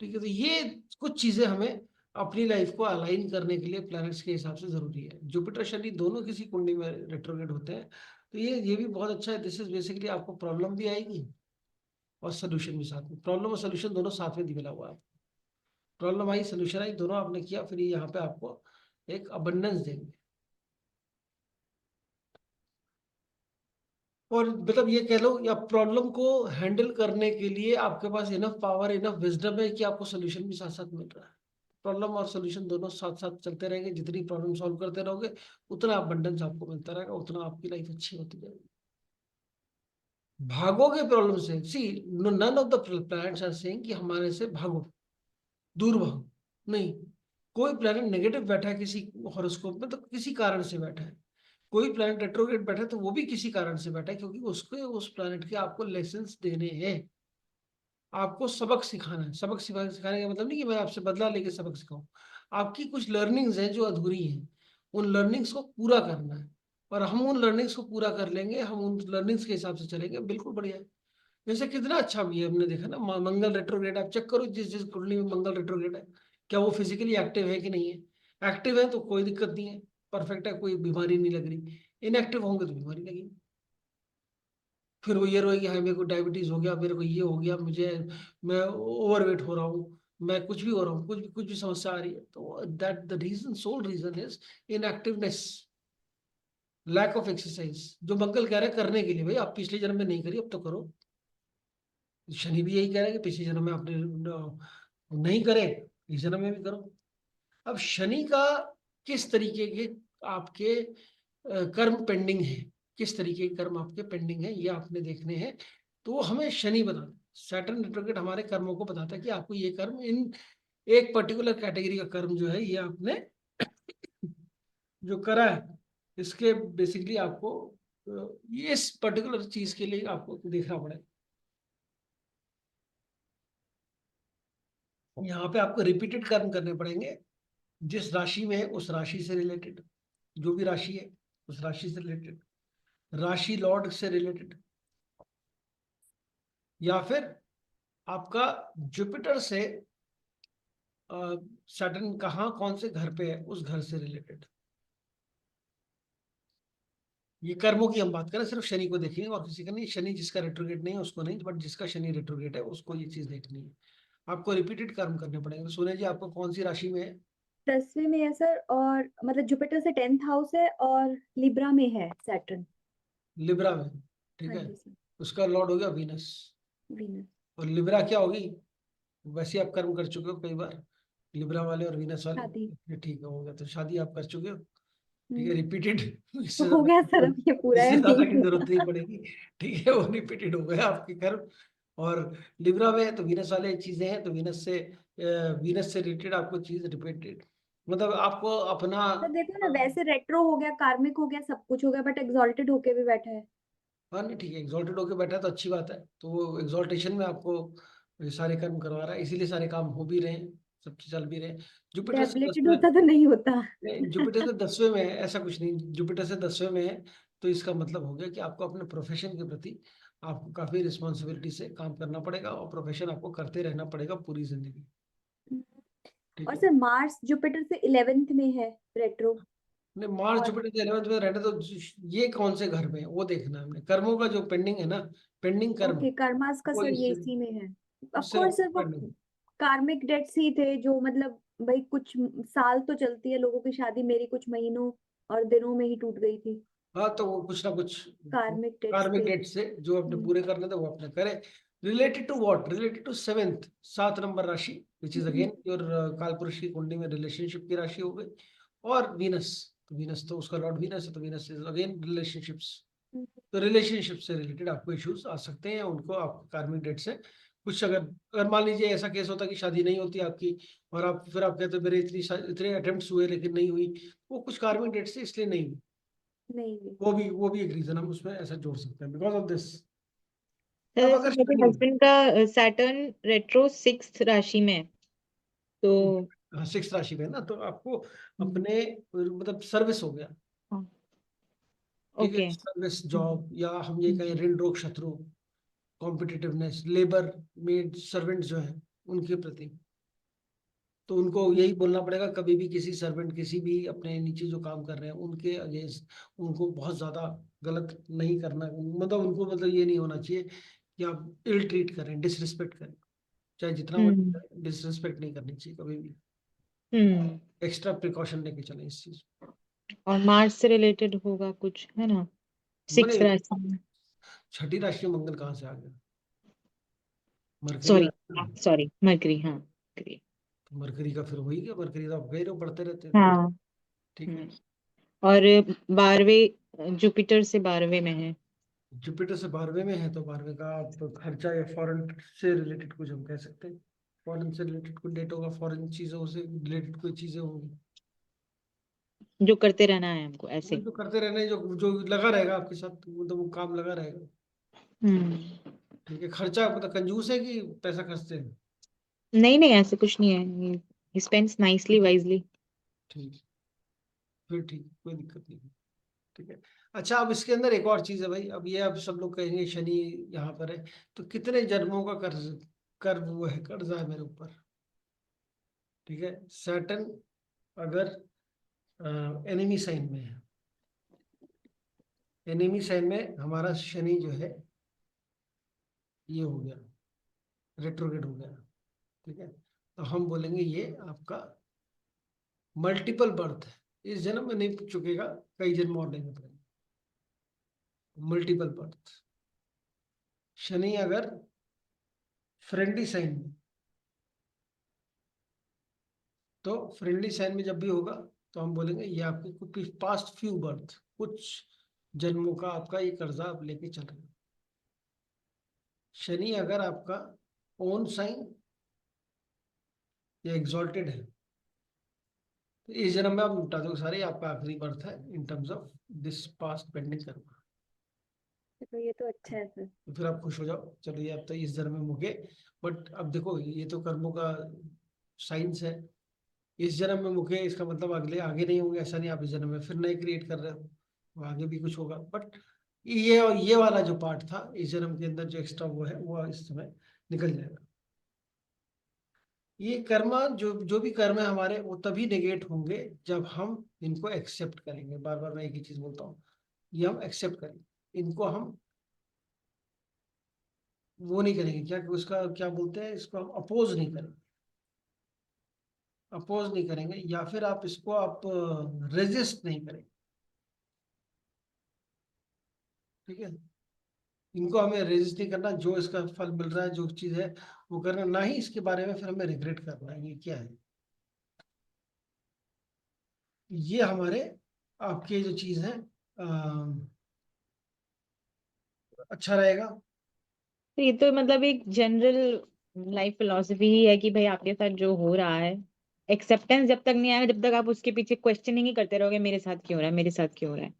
[SPEAKER 1] ठीक है, तो ये कुछ चीजें हमें अपनी लाइफ को अलाइन करने के लिए प्लैनेट्स के हिसाब से जरूरी है। जुपिटर शनि दोनों किसी कुंडली में रेट्रोग्रेड होते हैं, तो ये भी बहुत अच्छा है। दिस इज बेसिकली आपको प्रॉब्लम भी आएगी और सोल्यूशन भी साथ में, प्रॉब्लम और सोल्यूशन दोनों साथ में मिला हुआ है। प्रॉब्लम आई, सोल्यूशन आई, दोनों आपने किया, फिर ये यहाँ पे आपको एक अबंडेंस देंगे। और मतलब ये कह लो, या प्रॉब्लम को हैंडल करने के लिए आपके पास इनफ पावर, इनफ विजडम है कि आपको सोल्यूशन भी साथ साथ मिल रहा है। प्रॉब्लम और सोल्यूशन दोनों साथ साथ चलते रहेंगे, जितनी प्रॉब्लम सॉल्व करते रहोगे उतना अबंडेंस आपको मिलता रहेगा, उतना आपकी लाइफ अच्छी होती जाएगी। भागोगे प्रॉब्लम से, see none of the planets are saying कि हमारे से भागो, दूर भागो, नहीं। कोई प्लैनेट नेगेटिव बैठा है किसी हॉरोस्कोप में तो किसी कारण से बैठा है, कोई प्लैनेट रेट्रोग्रेड बैठा है तो वो भी किसी कारण से बैठा है, क्योंकि उसके उस प्लैनेट के आपको लेसन्स देने हैं, आपको सबक सिखाना है। सिखाने का मतलब नहीं कि मैं आपसे बदला लेके सबक सिखाऊं, आपकी कुछ लर्निंग्स हैं जो अधूरी हैं, उन लर्निंग्स को पूरा करना है। और हम उन लर्निंग्स को पूरा कर लेंगे, हम उन लर्निंग्स के हिसाब से चलेंगे, बिल्कुल बढ़िया है। जैसे कितना अच्छा भी है, हमने देखा ना मंगल रेट्रोग्रेड, आप चेक करो जिस जिस कुंडली में मंगल रेट्रोग्रेड है, क्या वो फिजिकली एक्टिव है कि नहीं है। एक्टिव है तो कोई दिक्कत नहीं है, परफेक्ट है, कोई बीमारी नहीं लग रही। इनएक्टिव होंगे तो बीमारी लगेगी, फिर वो ये रोएगी हाय मेरे को डायबिटीज हो गया, मेरे को ये हो गया, मुझे, मैं ओवरवेट हो रहा हूँ, मैं कुछ भी हो रहा हूँ, कुछ भी समस्या आ रही है, तो that the reason, sole reason is inactiveness, lack of exercise. जो मंगल कह रहे हैं करने के लिए, भाई आप पिछले जन्म में नहीं करी, अब तो करो। शनि भी यही कह रहा है कि पिछले जन्म में आपने नहीं करे, इस जन्म में भी करो। अब शनि का किस तरीके के आपके कर्म पेंडिंग है, किस तरीके के कर्म आपके पेंडिंग है, ये आपने देखने हैं। तो हमें शनि बताता है, सैटर्न रेट्रोग्रेड हमारे कर्मों को बताता है कि आपको ये कर्म, इन एक पर्टिकुलर कैटेगरी का कर्म जो है ये आपने जो करा है, इसके बेसिकली आपको ये इस पर्टिकुलर चीज के लिए आपको देखना पड़ेगा। यहाँ पे आपको रिपीटेड कर्म करने पड़ेंगे, जिस राशि में है उस राशि से रिलेटेड, जो भी राशि है उस राशि से रिलेटेड, राशि लॉर्ड से रिलेटेड, या फिर आपका जुपिटर से सैटर्न कहाँ कौन से घर पे है उस घर से रिलेटेड। ये कर्मों की हम बात करें, सिर्फ शनि को देखेंगे और किसी का नहीं। शनि जिसका रेट्रोगेट नहीं है उसको नहीं, बट जिसका शनि रेट्रोगेट है उसको ये चीज देखनी है। आपको रिपीटेड कर्म करने पड़ेंगे। तो सोनिया जी, आपको कौन सी राशि में है?
[SPEAKER 2] 10वें में है सर, और मतलब जुपिटर से 10th हाउस है और लिब्रा में है सैटर्न।
[SPEAKER 1] लिब्रा में, ठीक
[SPEAKER 2] हाँ
[SPEAKER 1] है।
[SPEAKER 2] जी सर।
[SPEAKER 1] उसका लॉर्ड हो गया वीनस।
[SPEAKER 2] वीनस।
[SPEAKER 1] और लिब्रा क्या होगी? वैसे आप कर्म कर चुके हो कई बार, लिब्रा वाले और वीनस वाले।
[SPEAKER 2] शादी।
[SPEAKER 1] ठीक है, हो गया। तो शादी आप कर चुके हो, ठीक है,
[SPEAKER 2] हम्म,
[SPEAKER 1] रिपीटेड।
[SPEAKER 2] तो
[SPEAKER 1] इससे
[SPEAKER 2] हो गया सर,
[SPEAKER 1] ज्यादा
[SPEAKER 2] अब ये पूरा
[SPEAKER 1] इससे
[SPEAKER 2] है
[SPEAKER 1] ज्यादा
[SPEAKER 2] नहीं
[SPEAKER 1] की
[SPEAKER 2] पूरा।
[SPEAKER 1] जरूरत नहीं पड़ेगी, ठीक है, वो रिपीटेड हो गया आपके कर्म। और लिब्रा में है तो वीनस वाले चीजें हैं, तो वीनस से रिलेटेड आपको चीज रिपीटेड, मतलब आपको अपना।
[SPEAKER 2] तो देखो ना, वैसे रेट्रो हो गया, कार्मिक हो गया, सब कुछ हो गया, बट एग्जॉल्टेड होके भी बैठा है।
[SPEAKER 1] हाँ नहीं, ठीक है, एग्जॉल्टेड होके बैठा है तो अच्छी बात है। तो वो एग्जॉल्टेशन में आपको ये सारे कर्म करवा रहा है, इसीलिए सारे काम हो भी रहे हैं, सब चीज चल भी रहे हैं। जुपिटर से
[SPEAKER 2] डेबिलेटेड
[SPEAKER 1] 10वें,
[SPEAKER 2] होता तो नहीं होता।
[SPEAKER 1] नहीं, जुपिटर से 10वें में है, ऐसा कुछ नहीं, जुपिटर से 10वें में है। तो इसका मतलब हो गया कि आपको अपने प्रोफेशन के प्रति आपको काफी रिस्पॉन्सिबिलिटी से काम करना पड़ेगा, और प्रोफेशन आपको करते रहना पड़ेगा पूरी जिंदगी, ठीक
[SPEAKER 2] और
[SPEAKER 1] है।
[SPEAKER 2] सर मार्स जुपिटर से 11th में है रेट्रो।
[SPEAKER 1] नहीं, मार्च
[SPEAKER 2] और
[SPEAKER 1] जुपिटर के 11वें में रहने तो ये कौन से घर में है वो देखना है हमने। कर्मों का जो पेंडिंग है ना, पेंडिंग कर्म,
[SPEAKER 2] ओके, कर्मास का
[SPEAKER 1] वो
[SPEAKER 2] सर ये
[SPEAKER 1] इससे
[SPEAKER 2] इसी में है। ऑफ
[SPEAKER 1] उससे
[SPEAKER 2] कोर्स सर, वो
[SPEAKER 1] पेंडिंग।
[SPEAKER 2] कार्मिक डेट्स ही थे जो मतलब भाई कुछ साल तो चलती है लोगों की शादी, मेरी कुछ महीनों और दिनों में ही टूट गई थी।
[SPEAKER 1] हाँ, तो वो कुछ ना कुछ
[SPEAKER 2] कार्मिक डेट्स
[SPEAKER 1] कार्मिक
[SPEAKER 2] थे।
[SPEAKER 1] डेट से जो अपने
[SPEAKER 2] हम्म,
[SPEAKER 1] पूरे करने थे वो अपने करे। Related to what? Related to seventh, 7 number राशि, which is
[SPEAKER 2] hmm,
[SPEAKER 1] again your कालपुरुष की कुंडली में रिलेशनशिप की राशि हो गई। और वीनस, तो वीनस तो उसका लॉर्ड वीनस है, तो वीनस इज अगेन रिलेशनशिप्स।
[SPEAKER 2] हम्म,
[SPEAKER 1] तो रिलेशनशिप से रिलेटेड आपको इश्यूज आ सकते हैं, उनको आप कार्मिक डेट से कुछ, अगर अगर मान लीजिए ऐसा केस होता कि शादी नहीं होती आपकी, और आप फिर आप कहते हो मेरे इतने अटेम्प्ट्स हुए लेकिन नहीं हुई, वो कुछ कार्मिक डेट से इसलिए नहीं हुई।
[SPEAKER 2] नहीं नहीं।
[SPEAKER 1] वो भी एक रीजन हम उसमें ऐसा जोड़ सकते हैं, बिकॉज ऑफ दिस।
[SPEAKER 4] सर
[SPEAKER 1] अब
[SPEAKER 4] जैसे
[SPEAKER 1] अगर
[SPEAKER 4] मेरे
[SPEAKER 1] शनि,
[SPEAKER 4] हस्बैंड का सैटर्न रेट्रो 6th राशि में है, तो
[SPEAKER 1] हाँ 6 राशि में है ना, तो आपको
[SPEAKER 4] हम्म,
[SPEAKER 1] अपने मतलब सर्विस हो गया,
[SPEAKER 4] हाँ,
[SPEAKER 1] ठीक है,
[SPEAKER 4] ओके।
[SPEAKER 1] सर्विस
[SPEAKER 4] हम्म,
[SPEAKER 1] जॉब, या हम ये कहें ऋण रोग शत्रु, कॉम्पिटिटिवनेस, लेबर मेड सर्वेंट जो है उनके प्रति। तो उनको यही बोलना पड़ेगा, कभी भी किसी सर्वेंट, किसी भी अपने नीचे जो काम कर रहे हैं उनके अगेंस्ट उनको बहुत ज्यादा गलत नहीं करना, मतलब उनको मतलब ये नहीं होना चाहिए कि आप इल ट्रीट करें, डिसरिस्पेक्ट करें, चाहे जितना
[SPEAKER 4] हम्म,
[SPEAKER 1] मर्जी, डिसरिस्पेक्ट नहीं करनी चाहिए कभी भी।
[SPEAKER 4] हम्म।
[SPEAKER 1] एक्स्ट्रा प्रिकॉशन लेके चलें इस चीज।
[SPEAKER 4] और मार्च से रिलेटेड होगा कुछ, है ना?
[SPEAKER 1] मैंने
[SPEAKER 4] 6th राशि में।
[SPEAKER 1] छठी राशि में मंगल कहाँ से आ गया? मरकरी आ
[SPEAKER 4] सॉरी,
[SPEAKER 1] गया ना।
[SPEAKER 4] सॉरी, मरकरी, हाँ, मरकरी।
[SPEAKER 1] तो मरकरी का फिर वही गया, मरकरी तो आप गए रहो, बढ़ते रहते हैं,
[SPEAKER 4] हाँ।
[SPEAKER 1] ठीक है।
[SPEAKER 4] और 12वें जुपिटर से 12वें में है।
[SPEAKER 1] जुपिटर से 12वें में है, तो 12वें का आप खर्चा या फॉरेन से रिलेटेड कुछ हम कह सकते हैं, फॉरेन से रिलेटेड कोई डेट होगा, फॉरेन चीजों से रिलेटेड कोई चीजें होंगी।
[SPEAKER 4] जो करते रहना है हमको ऐसे।
[SPEAKER 1] वही तो करते रहने, जो जो लगा रहेगा आपके साथ, मतलब वो काम लगा रहेगा,
[SPEAKER 4] हम्म।
[SPEAKER 1] ठीक है। खर्चा मतलब कंजूस है कि पैसा खर्चते हैं?
[SPEAKER 4] नहीं नहीं, ऐसे कुछ नहीं है, ही स्पेंड्स नाइसली वाइजली।
[SPEAKER 1] ठीक, फिर ठीक, कोई दिक्कत नहीं, ठीक है। अच्छा, अब इसके अंदर एक और चीज है भाई, अब ये अब सब लोग कहेंगे शनि यहाँ पर है, तो कितने जन्मों का कर्ज, कर्ज वो है, कर्जा है मेरे ऊपर, ठीक है। सैटर्न अगर एनिमी साइन में है, एनिमी साइन में हमारा शनि जो है ये हो गया, रेट्रोग्रेड हो गया, ठीक है। तो हम बोलेंगे ये आपका मल्टीपल बर्थ है, इस जन्म में नहीं चुकेगा, कई जन्म और लेने पड़ेंगे, मल्टीपल बर्थ। शनि अगर फ्रेंडली साइन में, तो फ्रेंडली साइन में जब भी होगा तो हम बोलेंगे ये आपके कुछ पास्ट फ्यू बर्थ, कुछ जन्मों का आपका ये कर्जा आप लेके चल रहे हैं। शनि अगर आपका ओन साइन या एग्जॉल्टेड है, तो इस जन्म में आप निपटा दो सारे, आपका आखिरी बर्थ है in terms of this past pending कर्म।
[SPEAKER 2] तो ये तो अच्छा है सर।
[SPEAKER 1] तो फिर आप खुश हो जाओ, चलो ये अब तो इस जन्म में मुके। बट अब देखो, ये तो कर्मों का साइंस है। इस जन्म में मुझे, इसका मतलब अगले आगे नहीं होंगे ऐसा नहीं, आप इस जन्म में फिर नए क्रिएट कर रहे हो, वो आगे भी कुछ होगा। बट ये वाला जो पार्ट था इस जन्म के अंदर जो एक्स्ट्रा वो है, वो इस समय निकल जाएगा। ये कर्म जो जो भी कर्म है हमारे, वो तभी नेगेट होंगे जब हम इनको एक्सेप्ट करेंगे। बार बार मैं एक ही चीज बोलता हूँ, ये हम एक्सेप्ट करेंगे, इनको हम वो नहीं करेंगे, क्या उसका क्या बोलते हैं, इसको हम अपोज नहीं करेंगे, अपोज नहीं करेंगे, या फिर आप इसको आप रेजिस्ट नहीं करेंगे। ठीक है, इनको हमें रेजिस्ट नहीं करना, जो इसका फल मिल रहा है जो चीज है वो करना, ना ही इसके बारे में फिर हमें रिग्रेट करना है ये क्या है। ये हमारे आपके जो चीज है अच्छा रहेगा।
[SPEAKER 4] तो ये तो मतलब एक जनरल लाइफ फिलोसफी ही है कि भाई आपके साथ जो हो रहा है, एक्सेप्टेंस जब तक नहीं आएगा, जब तक आप उसके पीछे क्वेश्चनिंग ही करते रहोगे, मेरे साथ क्यों हो रहा है, मेरे साथ क्यों हो रहा है।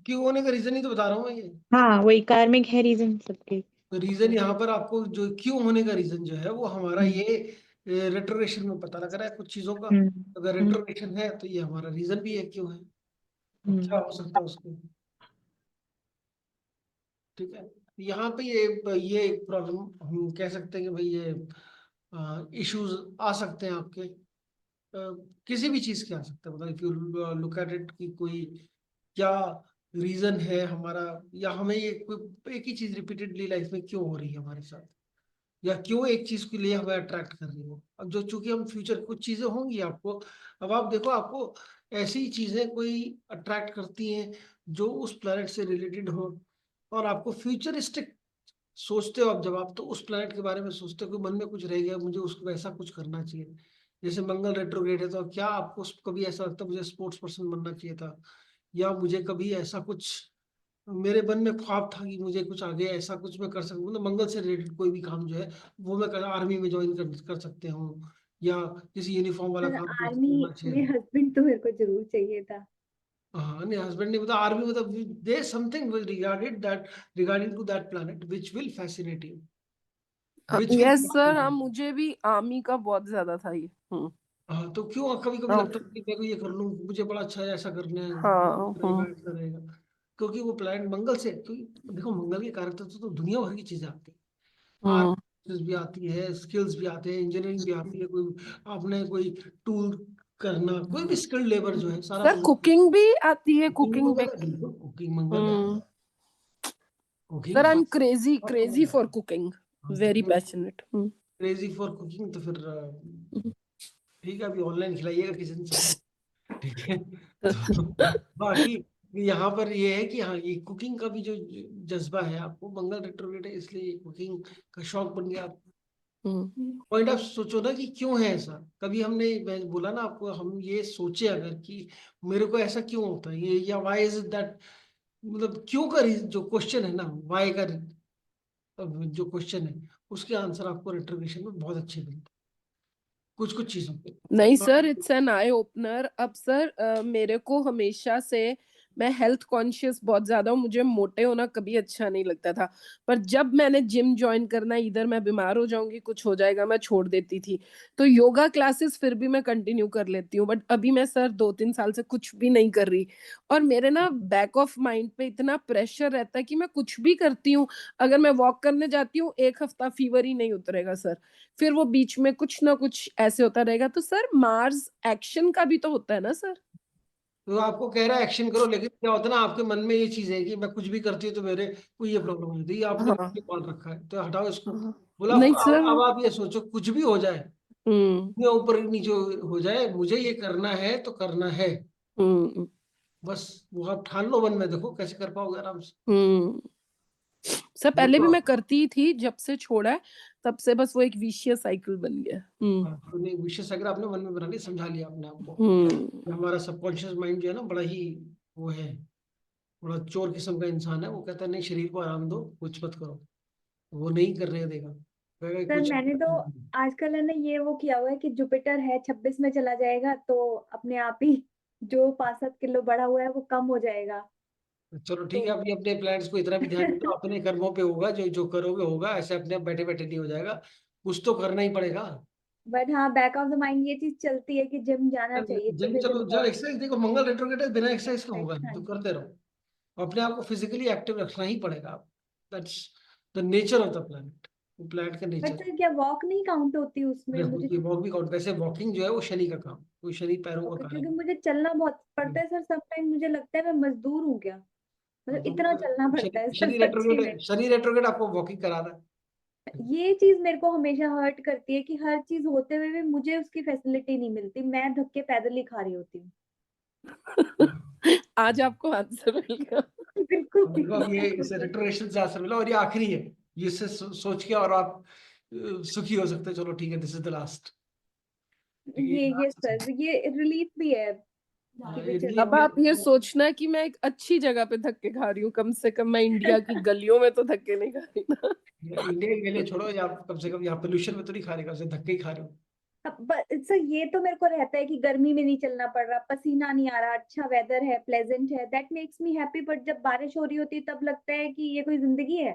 [SPEAKER 1] क्यों होने का रीजन ही तो बता रहा हूँ मैं ये।
[SPEAKER 4] हाँ, वही कार्मिक है रीजन सबके।
[SPEAKER 1] तो रीजन यहाँ पर आपको जो क्यों होने का रीजन जो है वो हमारा
[SPEAKER 4] हम्म
[SPEAKER 1] ये रेट्रोग्रेशन में पता लग रहा है कुछ चीजों का।
[SPEAKER 4] हम्म
[SPEAKER 1] अगर
[SPEAKER 4] हम्म
[SPEAKER 1] रेट्रोग्रेशन है तो ये हमारा रीजन भी है क्यों है, अच्छा
[SPEAKER 4] हम्म।
[SPEAKER 1] हो सकता है उसको। ठीक है, यहाँ पे ये एक प्रॉब्लम हम कह सकते हैं कि भाई ये इश्यूज आ सकते हैं आपके, किसी भी चीज के आ सकते हैं। मतलब if you look at it कि कोई क्या रीजन है हमारा, या हमें ये कोई एक ही चीज रिपीटेडली लाइफ में क्यों हो रही है हमारे साथ, या क्यों एक चीज के लिए हमें अट्रैक्ट कर रही हो। अब जो चूंकि हम फ्यूचर कुछ चीजें होंगी आपको, अब आप देखो आपको ऐसी चीजें कोई अट्रैक्ट करती हैं जो उस प्लेनेट से रिलेटेड हो, और आपको फ्यूचरिस्टिक सोचते हो। अब जब आप तो उस प्लेनेट के बारे में सोचते हो कि मन में कुछ रह गया, मुझे उसको वैसा कुछ करना चाहिए। जैसे मंगल रेट्रोग्रेड है, तो क्या आपको कभी ऐसा लगता है मुझे स्पोर्ट्स पर्सन बनना चाहिए था, या मुझे कभी ऐसा कुछ मेरे मन में ख्वाब था कि मुझे कुछ आगे ऐसा कुछ मैं कर सकूं, मतलब मंगल से रिलेटेड कोई भी काम जो है वो मैं आर्मी में ज्वाइन कर सकते हूँ, या किसी यूनिफॉर्म वाला काम मुझे
[SPEAKER 2] आर्मी
[SPEAKER 1] करना चाहिए
[SPEAKER 2] में
[SPEAKER 1] था।
[SPEAKER 2] हस्बैंड तो मेरे को जरूर चाहिए था।
[SPEAKER 1] हाँ नहीं, हस्बैंड नहीं, मतलब आर्मी, मतलब there something regarded that, regarding to that planet which will fascinate you, which will
[SPEAKER 3] yes sir,
[SPEAKER 1] fascinate
[SPEAKER 3] हाँ
[SPEAKER 1] यू।
[SPEAKER 3] मुझे भी आर्मी का बहुत ज्यादा था ये।
[SPEAKER 1] हाँ, तो क्यों कभी कभी
[SPEAKER 3] हाँ
[SPEAKER 1] लगता है कि मैं को ये कर लूँ, मुझे बड़ा अच्छा है, ऐसा करना है,
[SPEAKER 3] हाँ
[SPEAKER 1] रहेगा ऐसा रहेगा। क्योंकि वो प्लैनेट मंगल से, क्योंकि देखो मंगल के कारण तो दुनिया भर की चीजें आती हैं,
[SPEAKER 3] हम्म
[SPEAKER 1] आर्ट भी आती है, स्किल्स भी आते हैं, इंजीनियरिंग भी आती है, कोई आपने कोई टूल करना, कोई भी स्किल्ड लेबर जो है सारा
[SPEAKER 3] सर
[SPEAKER 1] मंगल।
[SPEAKER 3] कुकिंग भी आती है,
[SPEAKER 1] कुकिंग भी
[SPEAKER 3] कुकिंग
[SPEAKER 1] मंगल
[SPEAKER 3] भी।
[SPEAKER 1] है, बिल्कुल कुकिंग मंगल है।
[SPEAKER 3] Hmm
[SPEAKER 1] cooking
[SPEAKER 3] sir I am crazy
[SPEAKER 1] सब
[SPEAKER 3] क्रेजी
[SPEAKER 1] मंगल
[SPEAKER 3] फॉर कुकिंग,
[SPEAKER 1] है।
[SPEAKER 3] Very passionate.
[SPEAKER 1] Crazy for cooking, तो फिर ठीक है, अभी ऑनलाइन खिलाइएगा किचन से। ठीक है, तो बाकी यहाँ पर ये है कि हाँ, ये कुकिंग का भी जो जज्बा है आपको, मंगल रेट्रोग्रेड है इसलिए कुकिंग का शौक बन गया। पॉइंट आप सोचो ना कि क्यों है ऐसा, कभी हमने, मैं बोला ना आपको, हम ये सोचे अगर कि मेरे को ऐसा क्यों होता है ये, या वाई इज दैट, मतलब क्यों का जो क्वेश्चन है ना, वाई का जो क्वेश्चन है, उसके आंसर आपको रेट्रोग्रेशन में बहुत अच्छे मिलते हैं कुछ कुछ चीजों पे।
[SPEAKER 3] नहीं sir, it's an eye opener. अब सर मेरे को हमेशा से, मैं हेल्थ कॉन्शियस बहुत ज्यादा हूँ, मुझे मोटे होना कभी अच्छा नहीं लगता था। पर जब मैंने जिम ज्वाइन करना, इधर मैं बीमार हो जाऊंगी, कुछ हो जाएगा, मैं छोड़ देती थी। तो योगा क्लासेस फिर भी मैं कंटिन्यू कर लेती हूँ, बट अभी मैं सर 2-3 साल से कुछ भी नहीं कर रही। और मेरे ना बैक ऑफ माइंड पे इतना प्रेशर रहता है कि मैं कुछ भी करती हूँ, अगर मैं वॉक करने जाती हूँ 1 हफ्ता फीवर ही नहीं उतरेगा सर, फिर वो बीच में कुछ ना कुछ ऐसे होता रहेगा। तो सर मार्स एक्शन का भी तो होता है ना सर।
[SPEAKER 1] तो आपको कह रहा है एक्शन करो, लेकिन क्या होता है ना, आपके मन में ये चीज है कि मैं कुछ भी करती हूँ तो मेरे को ये प्रॉब्लम हो जाती है, ये आपने
[SPEAKER 3] हाँ
[SPEAKER 1] मान रखा है, तो हटाओ इसको।
[SPEAKER 3] हाँ।
[SPEAKER 1] बोला
[SPEAKER 3] नहीं
[SPEAKER 1] अब
[SPEAKER 3] सर।
[SPEAKER 1] आप ये सोचो कुछ भी हो जाए,
[SPEAKER 3] हम्म
[SPEAKER 1] दुनिया ऊपर नीचे हो जाए, मुझे ये करना है तो करना है,
[SPEAKER 3] हम्म
[SPEAKER 1] बस। वो आप ठान लो मन में, देखो कैसे कर पाओगे आराम से।
[SPEAKER 3] हम्म सर
[SPEAKER 1] वो
[SPEAKER 3] पहले
[SPEAKER 1] तो
[SPEAKER 3] भी मैं करती थी, जब से छोड़ा है तब से बस वो एक विशियस साइकिल बन गया।
[SPEAKER 1] तो नहीं, विशेष अगर आपने मन में बना लिया, समझा लिया अपने आपको,
[SPEAKER 3] हम्म
[SPEAKER 1] कि हमारा सबकॉन्शियस माइंड जो है ना, बड़ा ही वो है, बड़ा चोर किस्म का इंसान है। वो कहता है नहीं, शरीर को आराम दो, कुछ मत करो, वो नहीं करने देगा, कहेगा
[SPEAKER 2] सर
[SPEAKER 1] कुछ।
[SPEAKER 2] मैंने तो आजकल है ना ये वो किया हुआ है कि जुपिटर है 26 में चला जाएगा तो अपने आप ही जो 5-7 किलो बढ़ा हुआ है वो कम हो जाएगा।
[SPEAKER 1] चलो
[SPEAKER 2] तो
[SPEAKER 1] ठीक है, अपने अपने प्लान्स को इतना भी ध्यान दो, अपने कर्मों पे होगा, जो जो करोगे होगा, ऐसे अपने आप बैठे बैठे नहीं हो जाएगा, कुछ तो करना ही पड़ेगा।
[SPEAKER 2] बट हाँ, बैक ऑफ द माइंड ये चीज चलती है कि जिम जाना चाहिए,
[SPEAKER 1] जिम
[SPEAKER 2] सुबह
[SPEAKER 1] चलो,
[SPEAKER 2] जिम
[SPEAKER 1] जब एक्सरसाइज देखो, मंगल रेट्रोग्रेड है, बिना एक्सरसाइज का होगा नहीं,
[SPEAKER 2] हाँ
[SPEAKER 1] तो
[SPEAKER 2] जी।
[SPEAKER 1] करते रहो, अपने आप को फिजिकली एक्टिव रखना ही पड़ेगा। That's the nature of the planet, वो प्लैनेट का
[SPEAKER 2] बट
[SPEAKER 1] नेचर।
[SPEAKER 2] सर क्या वॉक नहीं काउंट होती उसमें?
[SPEAKER 1] अरे
[SPEAKER 2] मुझे
[SPEAKER 1] होती है वॉक भी काउंट, वैसे वॉकिंग जो है वो शनि का काम, कोई शनि पैरों का
[SPEAKER 2] ओके,
[SPEAKER 1] काम
[SPEAKER 2] क्योंकि
[SPEAKER 1] है।
[SPEAKER 2] मुझे चलना बहुत पड़ता है सर, समटाइम मुझे लगता है मैं मजदूर हूँ क्या,
[SPEAKER 1] हाँ,
[SPEAKER 2] मतलब
[SPEAKER 1] तो
[SPEAKER 2] इतना चलना पड़ता है सर,
[SPEAKER 1] शनि
[SPEAKER 2] सच्ची
[SPEAKER 1] रेट्रोग्रेड
[SPEAKER 2] में।
[SPEAKER 1] शनि रेट्रोग्रेड आपको वॉकिंग करा रहा है।
[SPEAKER 2] ये चीज मेरे को हमेशा हर्ट करती है कि हर चीज होते हुए भी मुझे उसकी फैसिलिटी नहीं मिलती, मैं धक्के पैदल ही खा रही होती हूँ।
[SPEAKER 3] आज आपको आंसर मिल गया।
[SPEAKER 2] बिल्कुल
[SPEAKER 1] अब देखो, अब ये
[SPEAKER 2] बिल्कुल
[SPEAKER 1] इसे
[SPEAKER 2] सर।
[SPEAKER 1] रेट्रोग्रेशन से आंसर मिला, और ये आखिरी है, ये इससे सोच के और आप सुखी हो सकते हैं, चलो ठीक है, दिस इज द लास्ट।
[SPEAKER 2] ये सर, ये रिलीफ भी है कि भी चलो।
[SPEAKER 3] अब आप ये सोचना कि मैं एक अच्छी जगह पे धक्के खा रही हूँ, कम से कम मैं इंडिया की गलियों में तो धक्के नहीं खा रही ना।
[SPEAKER 1] इंडिया के लिए छोड़ो, या कम से कम यहाँ पोल्यूशन में तो नहीं खा रहे, कम से धक्के ही खा रहे हो।
[SPEAKER 2] सर ये तो मेरे को रहता है कि गर्मी में नहीं चलना पड़ रहा, पसीना नहीं आ रहा, अच्छा वेदर है, प्लेजेंट है, that makes me happy. But जब बारिश हो रही होती है तब लगता है कि ये कोई जिंदगी है।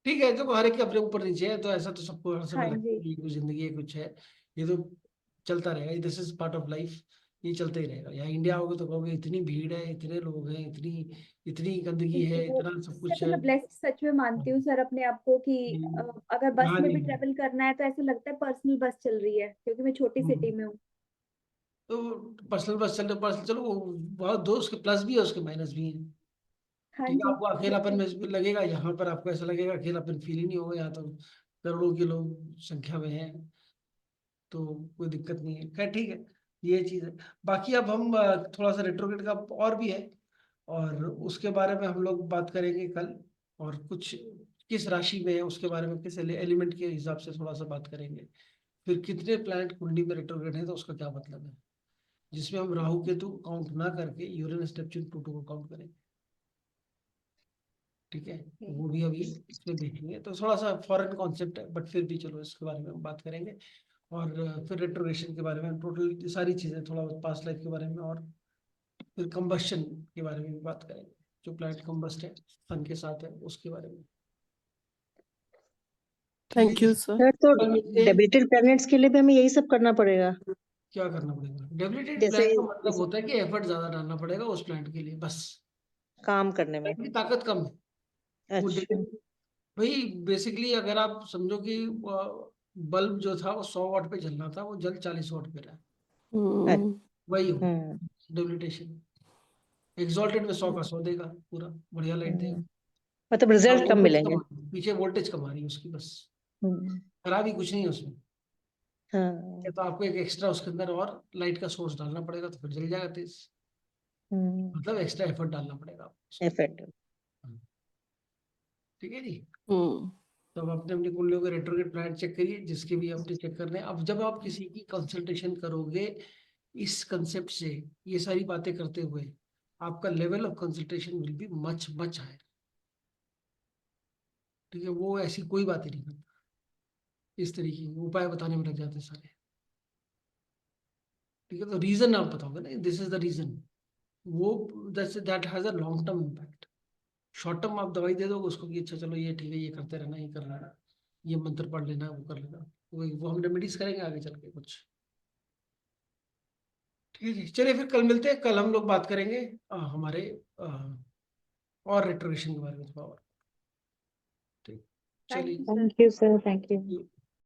[SPEAKER 1] ठीक है, देखो हर एक के अपने ऊपर नीचे है, तो ऐसा तो सबको हर समय
[SPEAKER 2] हाँ
[SPEAKER 1] लगता
[SPEAKER 2] जी।
[SPEAKER 1] है कि कुछ जिंदगी है, कुछ है, ये तो चलता रहेगा, this is part of life, ये चलता ही रहेगा। यहाँ इंडिया होगा तो कहोगे इतनी भीड़ है, इतने लोग हैं, इतनी इतनी गंदगी है,
[SPEAKER 2] वो
[SPEAKER 1] इतना सब
[SPEAKER 2] इससे
[SPEAKER 1] कुछ
[SPEAKER 2] तो
[SPEAKER 1] है।
[SPEAKER 2] मैं ब्लेस्ड सच में मानती हूँ सर अपने आप को कि अगर बस
[SPEAKER 1] यहाँ
[SPEAKER 2] में
[SPEAKER 1] नहीं
[SPEAKER 2] भी
[SPEAKER 1] है।
[SPEAKER 2] ट्रेवल करना है तो ऐसा लगता है पर्सनल बस चल रही है, क्योंकि मैं छोटी सिटी
[SPEAKER 1] हम्म।
[SPEAKER 2] में हूँ।
[SPEAKER 1] तो पर्सनल बस चल रहे, पर्सनल चलो, वो बहुत दो उसके प्लस भी है, उसके माइनस भी है।
[SPEAKER 2] हाँ
[SPEAKER 1] ठीक है,
[SPEAKER 2] जी।
[SPEAKER 1] आपको अकेलापन
[SPEAKER 2] बिल्कुल।
[SPEAKER 1] में लगेगा, यहाँ पर आपको ऐसा लगेगा अकेलापन फील ही नहीं होगा, यहाँ तो करोड़ों के लोग संख्या में है, तो कोई दिक्कत नहीं है। खैर ठीक है, ये चीज़ है। बाकी अब हम थोड़ा सा रेट्रोग्रेड का और भी है, और उसके बारे में हम लोग बात करेंगे कल, और कुछ किस राशि में है उसके बारे में, किस एलिमेंट के हिसाब से थोड़ा सा बात करेंगे। फिर कितने प्लैनेट कुंडली में रेट्रोग्रेड है तो उसका क्या मतलब है, जिसमें हम राहु केतु काउंट ना करके यूरेनस नेपच्यून प्लूटो को काउंट करेंगे। ठीक है, तो वो भी अभी इसमें देखेंगे, तो थोड़ा सा फॉरेन कॉन्सेप्ट है, बट फिर भी चलो इसके बारे में हम बात करेंगे। और फिर रेट्रोग्रेशन के बारे में, टोटल सारी चीज़ें, थोड़ा बहुत पास्ट लाइफ के बारे में, और फिर कंबस्शन के बारे में भी बात करेंगे, जो प्लैनेट कंबस्ट है सन के साथ है उसके बारे में। ठीक है
[SPEAKER 3] थैंक
[SPEAKER 1] जी,
[SPEAKER 3] यू सर।
[SPEAKER 5] सर तो
[SPEAKER 1] कल मिलते हैं।
[SPEAKER 5] डेबिटेड प्लैनेट्स के लिए भी हमें यही सब करना पड़ेगा,
[SPEAKER 1] क्या करना पड़ेगा, डेबिलिटेड
[SPEAKER 5] जैसे
[SPEAKER 1] प्लैनेट का मतलब होता है कि एफर्ट ज्यादा डालना पड़ेगा उस प्लैनेट के लिए, बस
[SPEAKER 5] काम करने में।
[SPEAKER 1] प्लैनेट की ताकत कम है, वो
[SPEAKER 5] अच्छा।
[SPEAKER 1] भाई बेसिकली अगर आप समझो कि बल्ब जो था वो 100 वाट पे जलना था, वो जल 40 वाट पे रहा,
[SPEAKER 5] अच्छा।
[SPEAKER 1] वही हो
[SPEAKER 5] हम्म
[SPEAKER 1] डेबिलिटेशन। एग्जॉल्टेड में 100 का 100 देगा, पूरा बढ़िया लाइट देगा।
[SPEAKER 5] हम्म। मतलब रिजल्ट कम
[SPEAKER 1] वोल्टेज
[SPEAKER 5] मिलेंगे।
[SPEAKER 1] कम आ रही है, पीछे वोल्टेज कम आ रही है उसकी बस,
[SPEAKER 5] हम्म।
[SPEAKER 1] खराबी कुछ नहीं है उसमें।
[SPEAKER 5] हाँ।
[SPEAKER 1] या तो आपको एक एक्स्ट्रा उसके अंदर और लाइट का सोर्स डालना पड़ेगा, तो फिर जल जाएगा तेज, मतलब एक्स्ट्रा एफर्ट डालना पड़ेगा आपको उसके
[SPEAKER 5] इफेक्ट।
[SPEAKER 1] अंदर। ठीक है जी,
[SPEAKER 3] हम्म।
[SPEAKER 1] तो अब अपने अपनी कुंडलियों के रेट्रोग्रेड प्लैनेट चेक करिए, जिसके भी अपने चेक करने हैं। अब जब आप किसी की कंसल्टेशन करोगे इस कंसेप्ट से, ये सारी बातें करते हुए, आपका level of consultation will be much much higher. ठीक है, वो ऐसी कोई बात ही नहीं करता, इस तरीके के उपाय बताने में लग जाते हैं सारे। ठीक है, तो रीजन आप बताओगे ना, दिस इज द रीजन, वो that has a long term impact. Short term आप दवाई दे दोगे उसको कि अच्छा चलो ये ठीक है, ये करते रहना, ये कर लेना, ये मंत्र पढ़ लेना, वो कर लेना, वो हम रेमेडीज करेंगे आगे चल के कुछ। ठीक है, चलिए फिर कल मिलते हैं, कल हम लोग बात करेंगे हमारे और रेट्रोगेशन के बारे में थोड़ा और। ठीक,
[SPEAKER 2] थैंक
[SPEAKER 1] चलिए।
[SPEAKER 2] You sir.
[SPEAKER 5] Thank you sir, thank you.